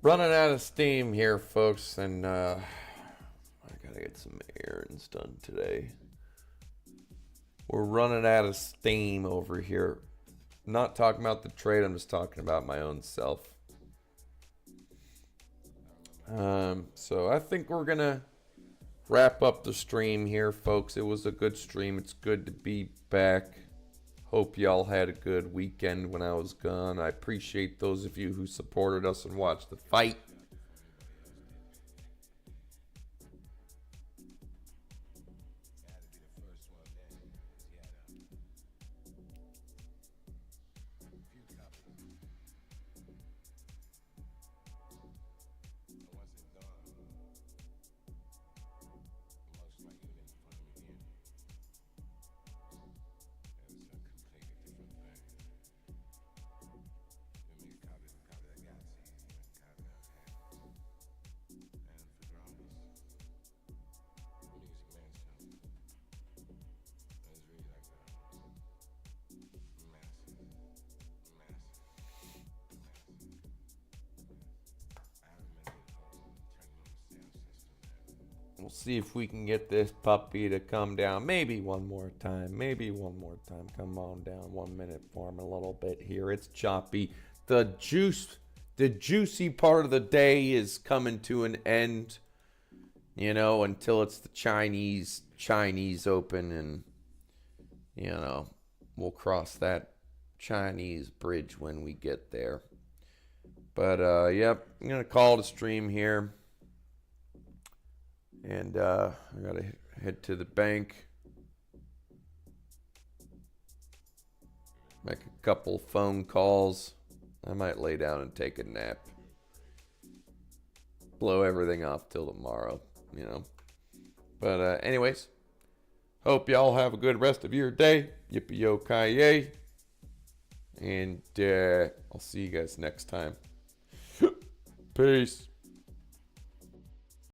Running out of steam here, folks, and I gotta get some errands done today. We're running out of steam over here. I'm not talking about the trade, I'm just talking about my own self. So I think we're gonna wrap up the stream here, folks. It was a good stream. It's good to be back. Hope y'all had a good weekend when I was gone. I appreciate those of you who supported us and watched the fight. We'll see if we can get this puppy to come down. Maybe one more time. Maybe one more time. Come on down 1 minute for him a little bit here. It's choppy. The juicy part of the day is coming to an end. You know, until it's the Chinese Open, and you know, we'll cross that Chinese bridge when we get there. But yep, I'm gonna call it a stream here. And I gotta head to the bank, make a couple phone calls. I might lay down and take a nap, blow everything off till tomorrow, you know. But anyways, hope y'all have a good rest of your day. Yippee-yo-ki-yay. And I'll see you guys next time. Peace.